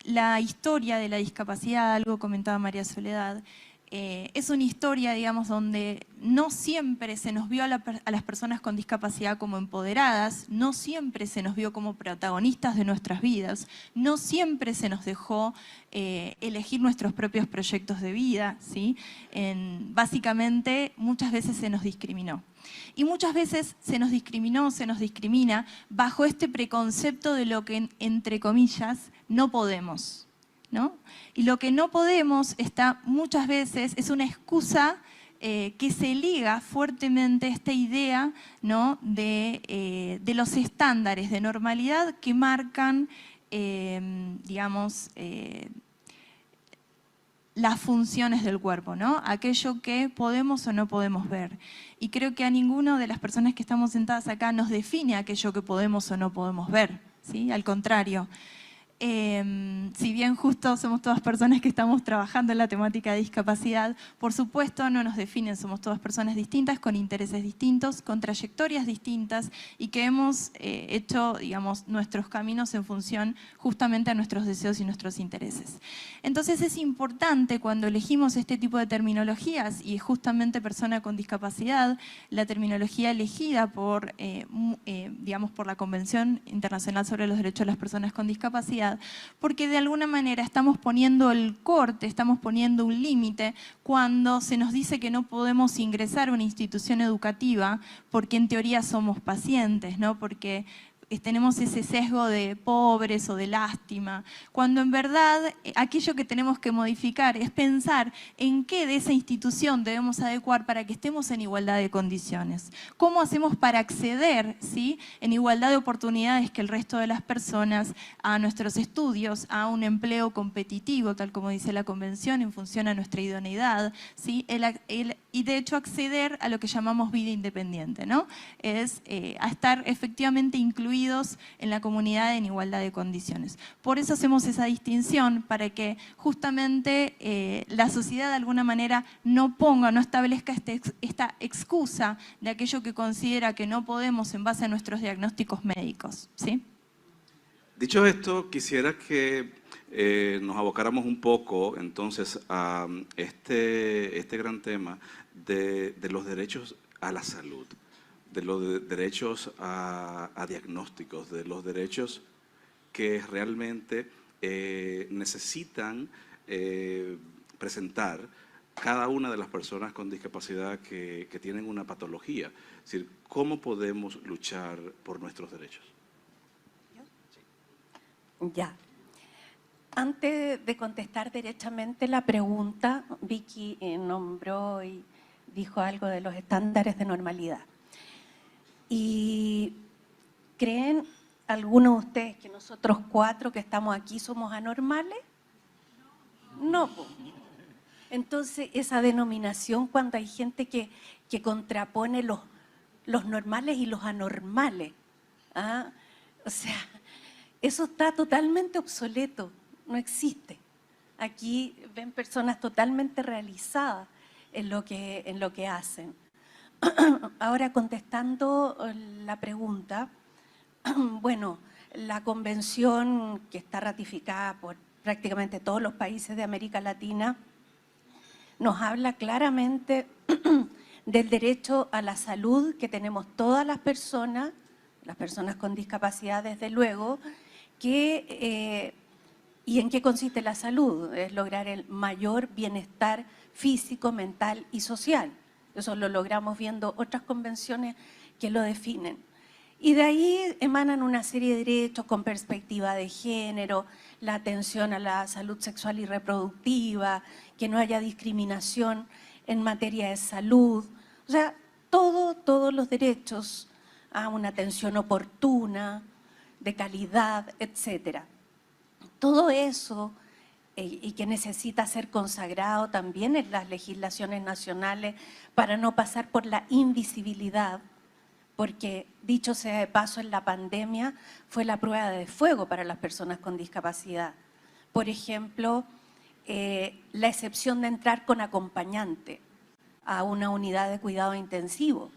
N: La historia de la discapacidad, algo comentaba María Soledad, es una historia, digamos, donde no siempre se nos vio a las personas con discapacidad como empoderadas, no siempre se nos vio como protagonistas de nuestras vidas, no siempre se nos dejó elegir nuestros propios proyectos de vida, ¿sí? Básicamente, muchas veces se nos discriminó. Y muchas veces se nos discrimina bajo este preconcepto de lo que, entre comillas, no podemos, ¿no? Y lo que no podemos está muchas veces, es una excusa que se liga fuertemente a esta idea, ¿no?, de los estándares de normalidad que marcan, digamos, las funciones del cuerpo, ¿no?, aquello que podemos o no podemos ver. Y creo que a ninguna de las personas que estamos sentadas acá nos define aquello que podemos o no podemos ver, ¿sí? Al contrario. Si bien justo somos todas personas que estamos trabajando en la temática de discapacidad, por supuesto no nos definen, somos todas personas distintas, con intereses distintos, con trayectorias distintas y que hemos hecho, digamos, nuestros caminos en función justamente a nuestros deseos y nuestros intereses. Entonces es importante cuando elegimos este tipo de terminologías, y justamente persona con discapacidad, la terminología elegida por, digamos, por la Convención Internacional sobre los Derechos de las Personas con Discapacidad, porque de alguna manera estamos poniendo el corte, estamos poniendo un límite cuando se nos dice que no podemos ingresar a una institución educativa porque en teoría somos pacientes, ¿no?, porque tenemos ese sesgo de pobres o de lástima, cuando en verdad aquello que tenemos que modificar es pensar en qué de esa institución debemos adecuar para que estemos en igualdad de condiciones. ¿Cómo hacemos para acceder, ¿sí?, en igualdad de oportunidades que el resto de las personas a nuestros estudios, a un empleo competitivo, tal como dice la Convención, en función a nuestra idoneidad, ¿sí?, y de hecho acceder a lo que llamamos vida independiente, ¿no? Es a estar efectivamente incluidos incluidos en la comunidad en igualdad de condiciones. Por eso hacemos esa distinción, para que justamente la sociedad de alguna manera no establezca esta excusa de aquello que considera que no podemos en base a nuestros diagnósticos médicos, ¿sí?
M: Dicho esto, quisiera que nos abocáramos un poco entonces a este gran tema de los derechos a la salud, de los derechos a diagnósticos, de los derechos que realmente necesitan presentar cada una de las personas con discapacidad que tienen una patología. Es decir, ¿cómo podemos luchar por nuestros derechos?
L: Ya. Antes de contestar derechamente la pregunta, Vicky nombró y dijo algo de los estándares de normalidad. ¿Y creen algunos de ustedes que nosotros 4 que estamos aquí somos anormales? No. Entonces, esa denominación, cuando hay gente que contrapone los normales y los anormales, ¿ah? O sea, eso está totalmente obsoleto, no existe. Aquí ven personas totalmente realizadas en lo que hacen. Ahora, contestando la pregunta, bueno, la convención que está ratificada por prácticamente todos los países de América Latina nos habla claramente del derecho a la salud que tenemos todas las personas con discapacidad, desde luego, y en qué consiste la salud. Es lograr el mayor bienestar físico, mental y social. Eso lo logramos viendo otras convenciones que lo definen. Y de ahí emanan una serie de derechos con perspectiva de género, la atención a la salud sexual y reproductiva, que no haya discriminación en materia de salud. O sea, todos los derechos a una atención oportuna, de calidad, etcétera. Todo eso, y que necesita ser consagrado también en las legislaciones nacionales para no pasar por la invisibilidad, porque, dicho sea de paso, en la pandemia fue la prueba de fuego para las personas con discapacidad. Por ejemplo, la excepción de entrar con acompañante a una unidad de cuidado intensivo,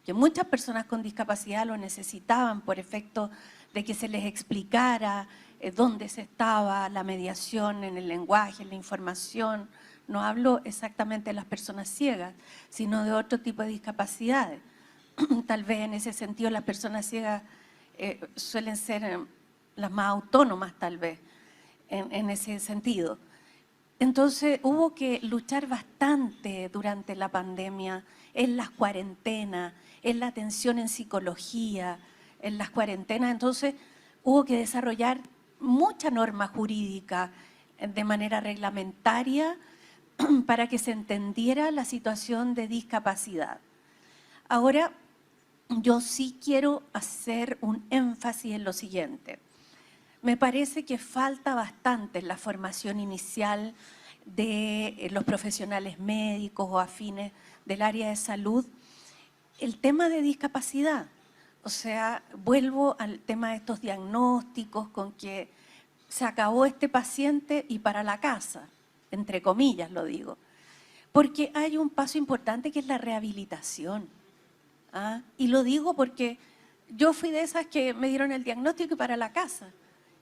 L: que muchas personas con discapacidad lo necesitaban por efecto de que se les explicara dónde se estaba, la mediación en el lenguaje, en la información. No hablo exactamente de las personas ciegas, sino de otro tipo de discapacidades. Tal vez en ese sentido las personas ciegas suelen ser las más autónomas, tal vez, en ese sentido. Entonces hubo que luchar bastante durante la pandemia, en las cuarentenas, en la atención en psicología, en las cuarentenas. Entonces hubo que desarrollar mucha norma jurídica de manera reglamentaria para que se entendiera la situación de discapacidad. Ahora, yo sí quiero hacer un énfasis en lo siguiente. Me parece que falta bastante en la formación inicial de los profesionales médicos o afines del área de salud el tema de discapacidad. O sea, vuelvo al tema de estos diagnósticos con que se acabó este paciente y para la casa, entre comillas lo digo. Porque hay un paso importante que es la rehabilitación. ¿Ah? Y lo digo porque yo fui de esas que me dieron el diagnóstico y para la casa.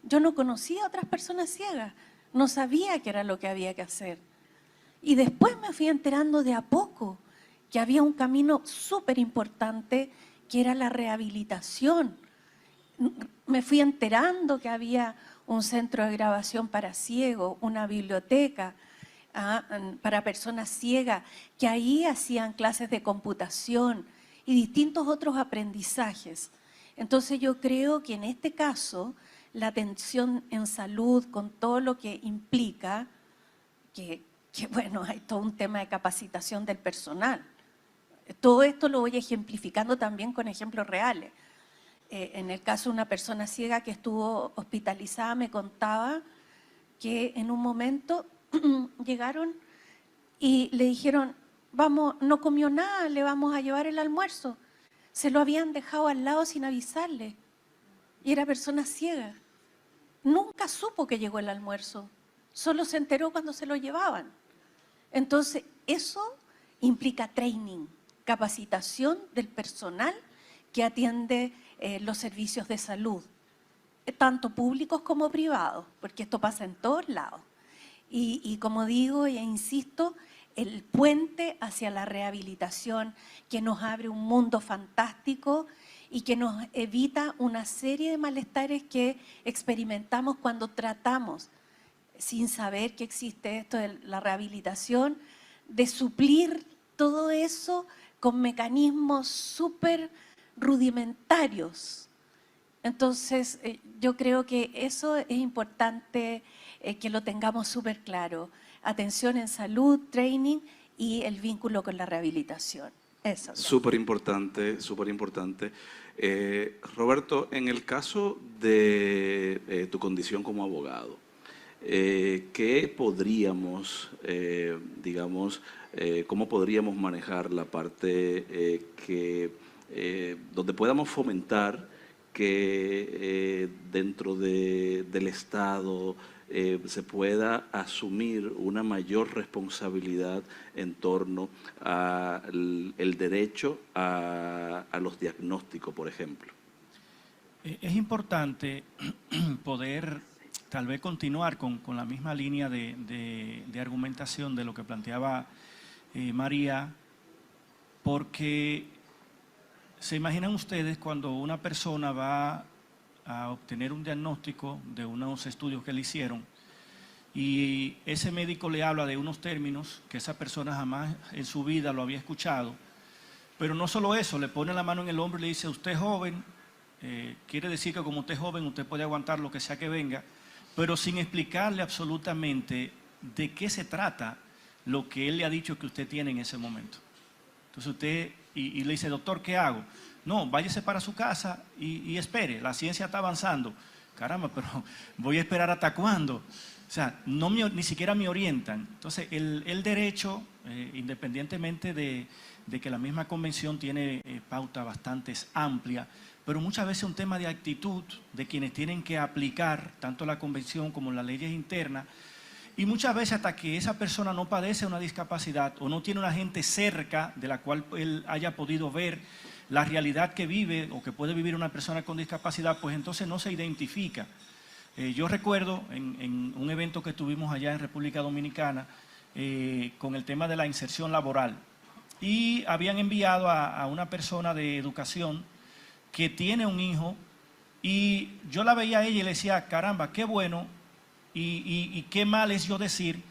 L: Yo no conocía a otras personas ciegas, no sabía qué era lo que había que hacer. Y después me fui enterando de a poco que había un camino súper importante que era la rehabilitación. Me fui enterando que había un centro de grabación para ciegos, una biblioteca para personas ciegas, que ahí hacían clases de computación y distintos otros aprendizajes. Entonces yo creo que en este caso la atención en salud con todo lo que implica, que bueno, hay todo un tema de capacitación del personal. Todo esto lo voy ejemplificando también con ejemplos reales. En el caso de una persona ciega que estuvo hospitalizada, me contaba que en un momento llegaron y le dijeron, vamos, no comió nada, le vamos a llevar el almuerzo. Se lo habían dejado al lado sin avisarle. y era persona ciega. Nunca supo que llegó el almuerzo, solo se enteró cuando se lo llevaban. Entonces, eso implica training, capacitación del personal que atiende los servicios de salud, tanto públicos como privados, porque esto pasa en todos lados. Y como digo e insisto, el puente hacia la rehabilitación que nos abre un mundo fantástico y que nos evita una serie de malestares que experimentamos cuando tratamos, sin saber que existe esto de la rehabilitación, de suplir todo eso con mecanismos súper rudimentarios. Entonces, yo creo que eso es importante que lo tengamos súper claro. Atención en salud, training y el vínculo con la rehabilitación. Eso.
M: Súper importante, súper importante. Roberto, en el caso de tu condición como abogado, ¿qué podríamos, cómo podríamos manejar la parte donde podamos fomentar que dentro del Estado se pueda asumir una mayor responsabilidad en torno al derecho a los diagnósticos, por ejemplo?
O: Es importante poder tal vez continuar con la misma línea de argumentación de lo que planteaba María, porque se imaginan ustedes cuando una persona va a obtener un diagnóstico de unos estudios que le hicieron y ese médico le habla de unos términos que esa persona jamás en su vida lo había escuchado, pero no solo eso, le pone la mano en el hombro y le dice: usted es joven, quiere decir que como usted es joven usted puede aguantar lo que sea que venga, pero sin explicarle absolutamente de qué se trata lo que él le ha dicho que usted tiene en ese momento. Entonces usted y le dice: doctor, ¿qué hago? No, váyase para su casa y espere, la ciencia está avanzando. Caramba, pero voy a esperar ¿hasta cuándo? O sea, ni siquiera me orientan. Entonces, el derecho, independientemente de que la misma convención tiene pauta bastante amplia, pero muchas veces es un tema de actitud de quienes tienen que aplicar tanto la convención como las leyes internas, y muchas veces hasta que esa persona no padece una discapacidad o no tiene una gente cerca de la cual él haya podido ver la realidad que vive o que puede vivir una persona con discapacidad, pues entonces no se identifica. Yo recuerdo en un evento que tuvimos allá en República Dominicana con el tema de la inserción laboral, y habían enviado a una persona de educación que tiene un hijo, y yo la veía a ella y le decía: caramba, qué bueno y qué mal es yo decir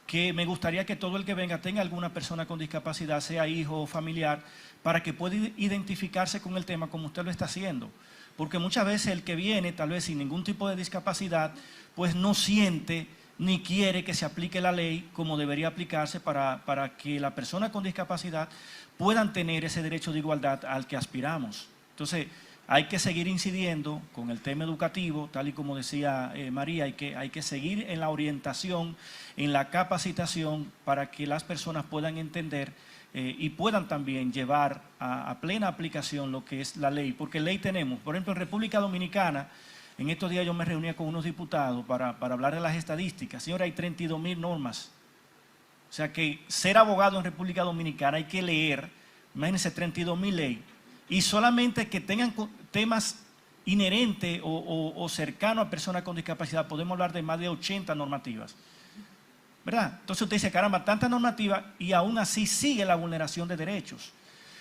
O: que me gustaría que todo el que venga tenga alguna persona con discapacidad, sea hijo o familiar, para que pueda identificarse con el tema como usted lo está haciendo. Porque muchas veces el que viene, tal vez sin ningún tipo de discapacidad, pues no siente ni quiere que se aplique la ley como debería aplicarse para que la persona con discapacidad puedan tener ese derecho de igualdad al que aspiramos. Entonces, hay que seguir incidiendo con el tema educativo, tal y como decía María, hay que seguir en la orientación, en la capacitación, para que las personas puedan entender y puedan también llevar a plena aplicación lo que es la ley, porque ley tenemos. Por ejemplo, en República Dominicana, en estos días yo me reunía con unos diputados para hablar de las estadísticas. Señora, hay 32.000 normas. O sea que ser abogado en República Dominicana hay que leer, imagínense, 32.000 leyes. Y solamente que tengan temas inherentes o cercanos a personas con discapacidad, podemos hablar de más de 80 normativas. ¿Verdad? Entonces usted dice: caramba, tanta normativa, y aún así sigue la vulneración de derechos.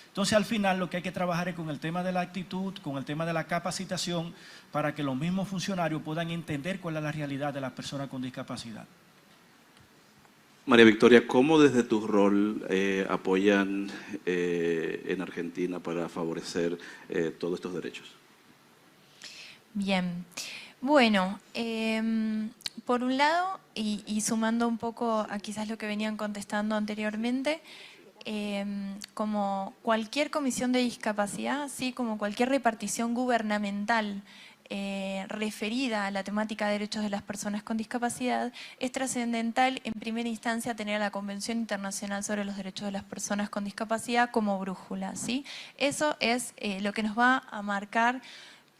O: Entonces, al final, lo que hay que trabajar es con el tema de la actitud, con el tema de la capacitación, para que los mismos funcionarios puedan entender cuál es la realidad de las personas con discapacidad.
M: María Victoria, ¿cómo desde tu rol apoyan en Argentina para favorecer todos estos derechos?
N: Bien, bueno, por un lado, y sumando un poco a quizás lo que venían contestando anteriormente, como cualquier comisión de discapacidad, así como cualquier repartición gubernamental referida a la temática de derechos de las personas con discapacidad, es trascendental en primera instancia tener a la Convención Internacional sobre los Derechos de las Personas con Discapacidad como brújula, ¿sí? Eso es lo que nos va a marcar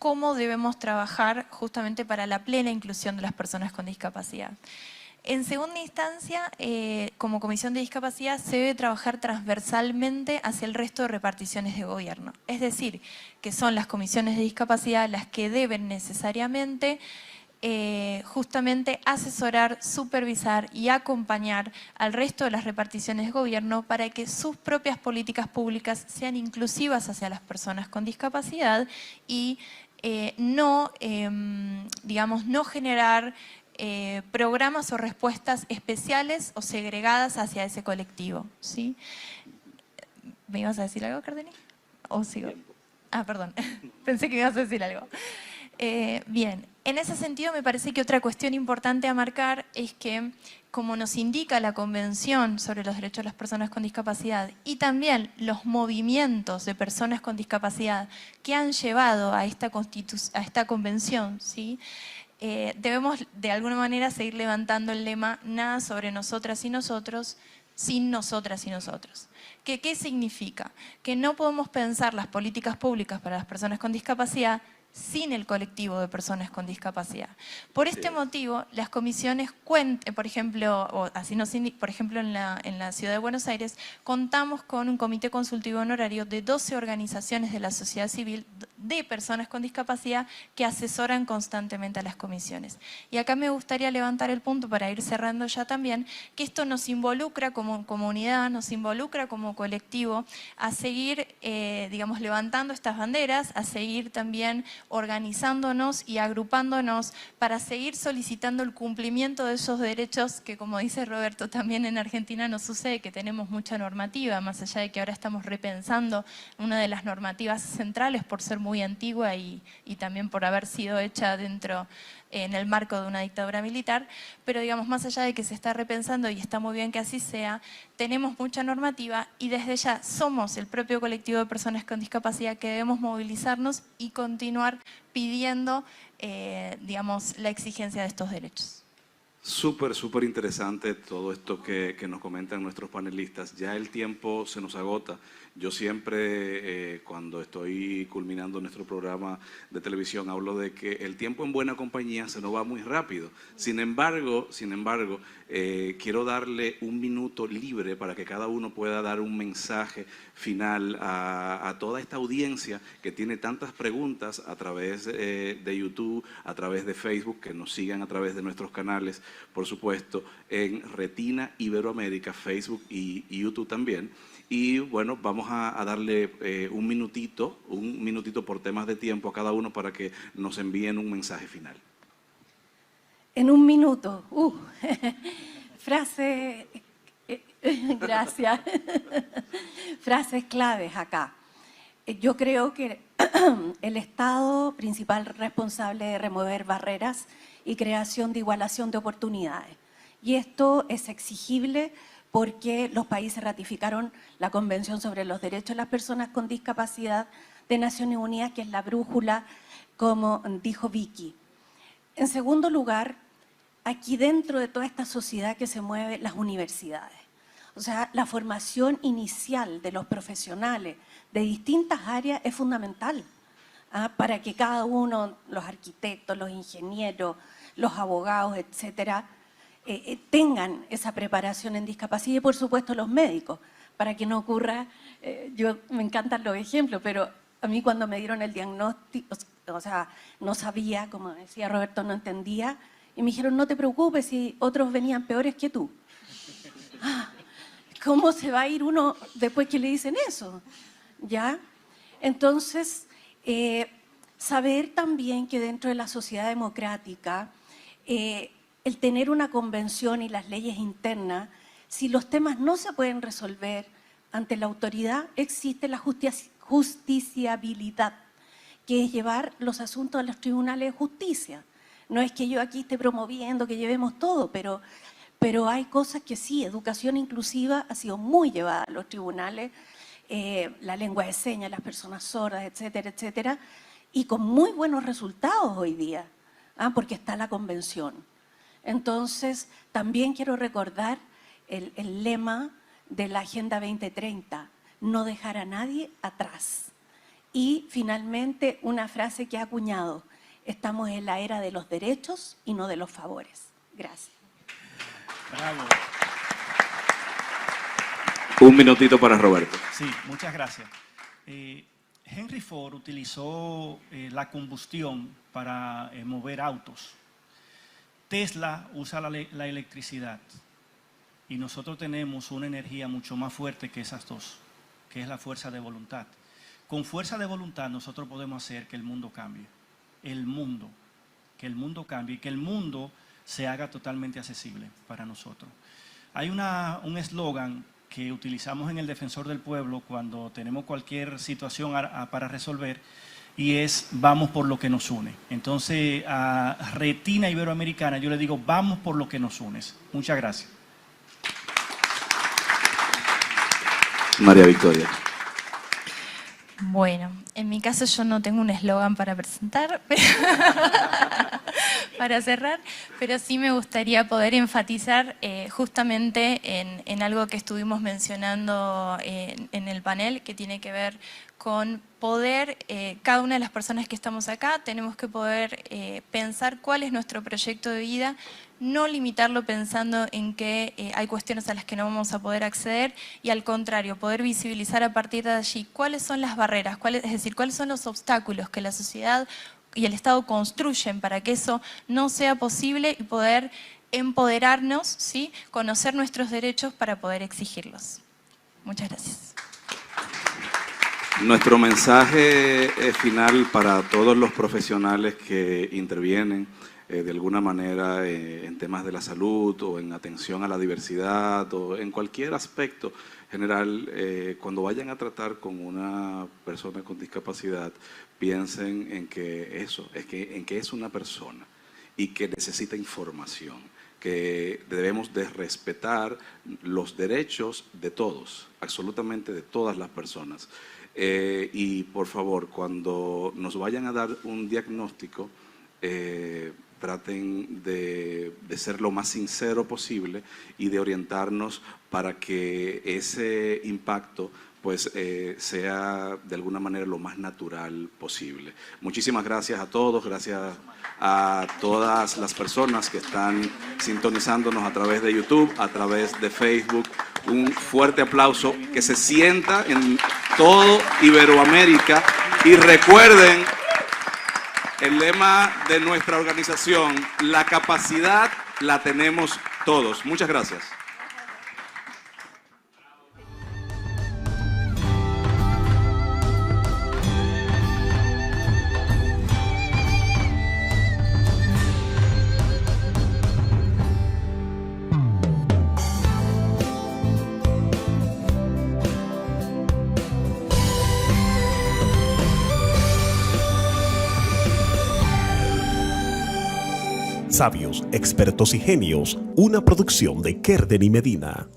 N: cómo debemos trabajar justamente para la plena inclusión de las personas con discapacidad. En segunda instancia, como Comisión de Discapacidad se debe trabajar transversalmente hacia el resto de reparticiones de gobierno. Es decir, que son las comisiones de discapacidad las que deben necesariamente justamente asesorar, supervisar y acompañar al resto de las reparticiones de gobierno para que sus propias políticas públicas sean inclusivas hacia las personas con discapacidad y digamos, no generar programas o respuestas especiales o segregadas hacia ese colectivo, ¿sí? ¿Me ibas a decir algo, Cardeni? ¿O sigo? Ah, perdón, pensé que me ibas a decir algo. Bien, en ese sentido me parece que otra cuestión importante a marcar es que, como nos indica la Convención sobre los Derechos de las Personas con Discapacidad y también los movimientos de personas con discapacidad que han llevado a esta convención, ¿sí? Debemos de alguna manera seguir levantando el lema nada sobre nosotras y nosotros, sin nosotras y nosotros. ¿Qué significa? Que no podemos pensar las políticas públicas para las personas con discapacidad sin el colectivo de personas con discapacidad. Por este motivo, las comisiones por ejemplo, en la Ciudad de Buenos Aires, contamos con un comité consultivo honorario de 12 organizaciones de la sociedad civil de personas con discapacidad que asesoran constantemente a las comisiones. Y acá me gustaría levantar el punto para ir cerrando ya también, que esto nos involucra como comunidad, nos involucra como colectivo a seguir, digamos, levantando estas banderas, a seguir también organizándonos y agrupándonos para seguir solicitando el cumplimiento de esos derechos que, como dice Roberto, también en Argentina nos sucede que tenemos mucha normativa, más allá de que ahora estamos repensando una de las normativas centrales por ser muy antigua y también por haber sido hecha en el marco de una dictadura militar, pero digamos, más allá de que se está repensando y está muy bien que así sea, tenemos mucha normativa y desde ya somos el propio colectivo de personas con discapacidad que debemos movilizarnos y continuar pidiendo, digamos, la exigencia de estos derechos.
M: Súper, súper interesante todo esto que nos comentan nuestros panelistas. Ya el tiempo se nos agota. Yo siempre, cuando estoy culminando nuestro programa de televisión, hablo de que el tiempo en buena compañía se nos va muy rápido. Sin embargo, quiero darle un minuto libre para que cada uno pueda dar un mensaje final a toda esta audiencia que tiene tantas preguntas a través de YouTube, a través de Facebook, que nos sigan a través de nuestros canales, por supuesto, en Retina Iberoamérica, Facebook y YouTube también. Y bueno, vamos a darle un minutito por temas de tiempo a cada uno para que nos envíen un mensaje final.
L: En un minuto, frase, gracias, frases claves acá. Yo creo que el Estado principal responsable de remover barreras y creación de igualación de oportunidades. Y esto es exigible porque los países ratificaron la Convención sobre los Derechos de las Personas con Discapacidad de Naciones Unidas, que es la brújula, como dijo Vicky. En segundo lugar, aquí dentro de toda esta sociedad que se mueve, las universidades. O sea, la formación inicial de los profesionales de distintas áreas es fundamental para que cada uno, los arquitectos, los ingenieros, los abogados, etcétera, tengan esa preparación en discapacidad y, por supuesto, los médicos, para que no ocurra, me encantan los ejemplos, pero a mí cuando me dieron el diagnóstico, o sea, no sabía, como decía Roberto, no entendía, y me dijeron, no te preocupes si otros venían peores que tú. ¿Cómo se va a ir uno después que le dicen eso? ¿Ya? Entonces, saber también que dentro de la sociedad democrática, el tener una convención y las leyes internas, si los temas no se pueden resolver ante la autoridad, existe la justiciabilidad, que es llevar los asuntos a los tribunales de justicia. No es que yo aquí esté promoviendo que llevemos todo, pero hay cosas que sí, educación inclusiva ha sido muy llevada a los tribunales, la lengua de señas, las personas sordas, etcétera, etcétera, y con muy buenos resultados hoy día, porque está la convención. Entonces, también quiero recordar el lema de la Agenda 2030, no dejar a nadie atrás. Y finalmente una frase que ha acuñado: estamos en la era de los derechos y no de los favores. Gracias.
O: Bravo.
M: Un minutito para Roberto.
O: Sí, muchas gracias. Henry Ford utilizó la combustión para mover autos. Tesla usa la electricidad. Y nosotros tenemos una energía mucho más fuerte que esas dos, que es la fuerza de voluntad. Con fuerza de voluntad nosotros podemos hacer que el mundo cambie. Que el mundo cambie y que el mundo se haga totalmente accesible para nosotros. Hay un eslogan que utilizamos en el Defensor del Pueblo cuando tenemos cualquier situación para resolver, y es: vamos por lo que nos une. Entonces, a Retina Iberoamericana yo le digo: vamos por lo que nos une. Muchas gracias.
M: María Victoria.
N: Bueno, en mi caso yo no tengo un eslogan para presentar, para cerrar, pero sí me gustaría poder enfatizar justamente en algo que estuvimos mencionando en el panel, que tiene que ver con poder, cada una de las personas que estamos acá, tenemos que poder pensar cuál es nuestro proyecto de vida, no limitarlo pensando en que hay cuestiones a las que no vamos a poder acceder, y al contrario, poder visibilizar a partir de allí cuáles son las barreras, es decir, cuáles son los obstáculos que la sociedad y el Estado construyen para que eso no sea posible, y poder empoderarnos, ¿sí?, conocer nuestros derechos para poder exigirlos. Muchas gracias.
M: Nuestro mensaje final para todos los profesionales que intervienen de alguna manera en temas de la salud o en atención a la diversidad o en cualquier aspecto general, cuando vayan a tratar con una persona con discapacidad, piensen en que es una persona y que necesita información, que debemos de respetar los derechos de todos, absolutamente de todas las personas. Y por favor, cuando nos vayan a dar un diagnóstico, traten de ser lo más sincero posible y de orientarnos para que ese impacto pues sea de alguna manera lo más natural posible. Muchísimas gracias a todos, gracias a todas las personas que están sintonizándonos a través de YouTube, a través de Facebook. Un fuerte aplauso, que se sienta en todo Iberoamérica, y recuerden el lema de nuestra organización: la capacidad la tenemos todos. Muchas gracias.
D: Sabios, expertos y genios, una producción de Kerden y Medina.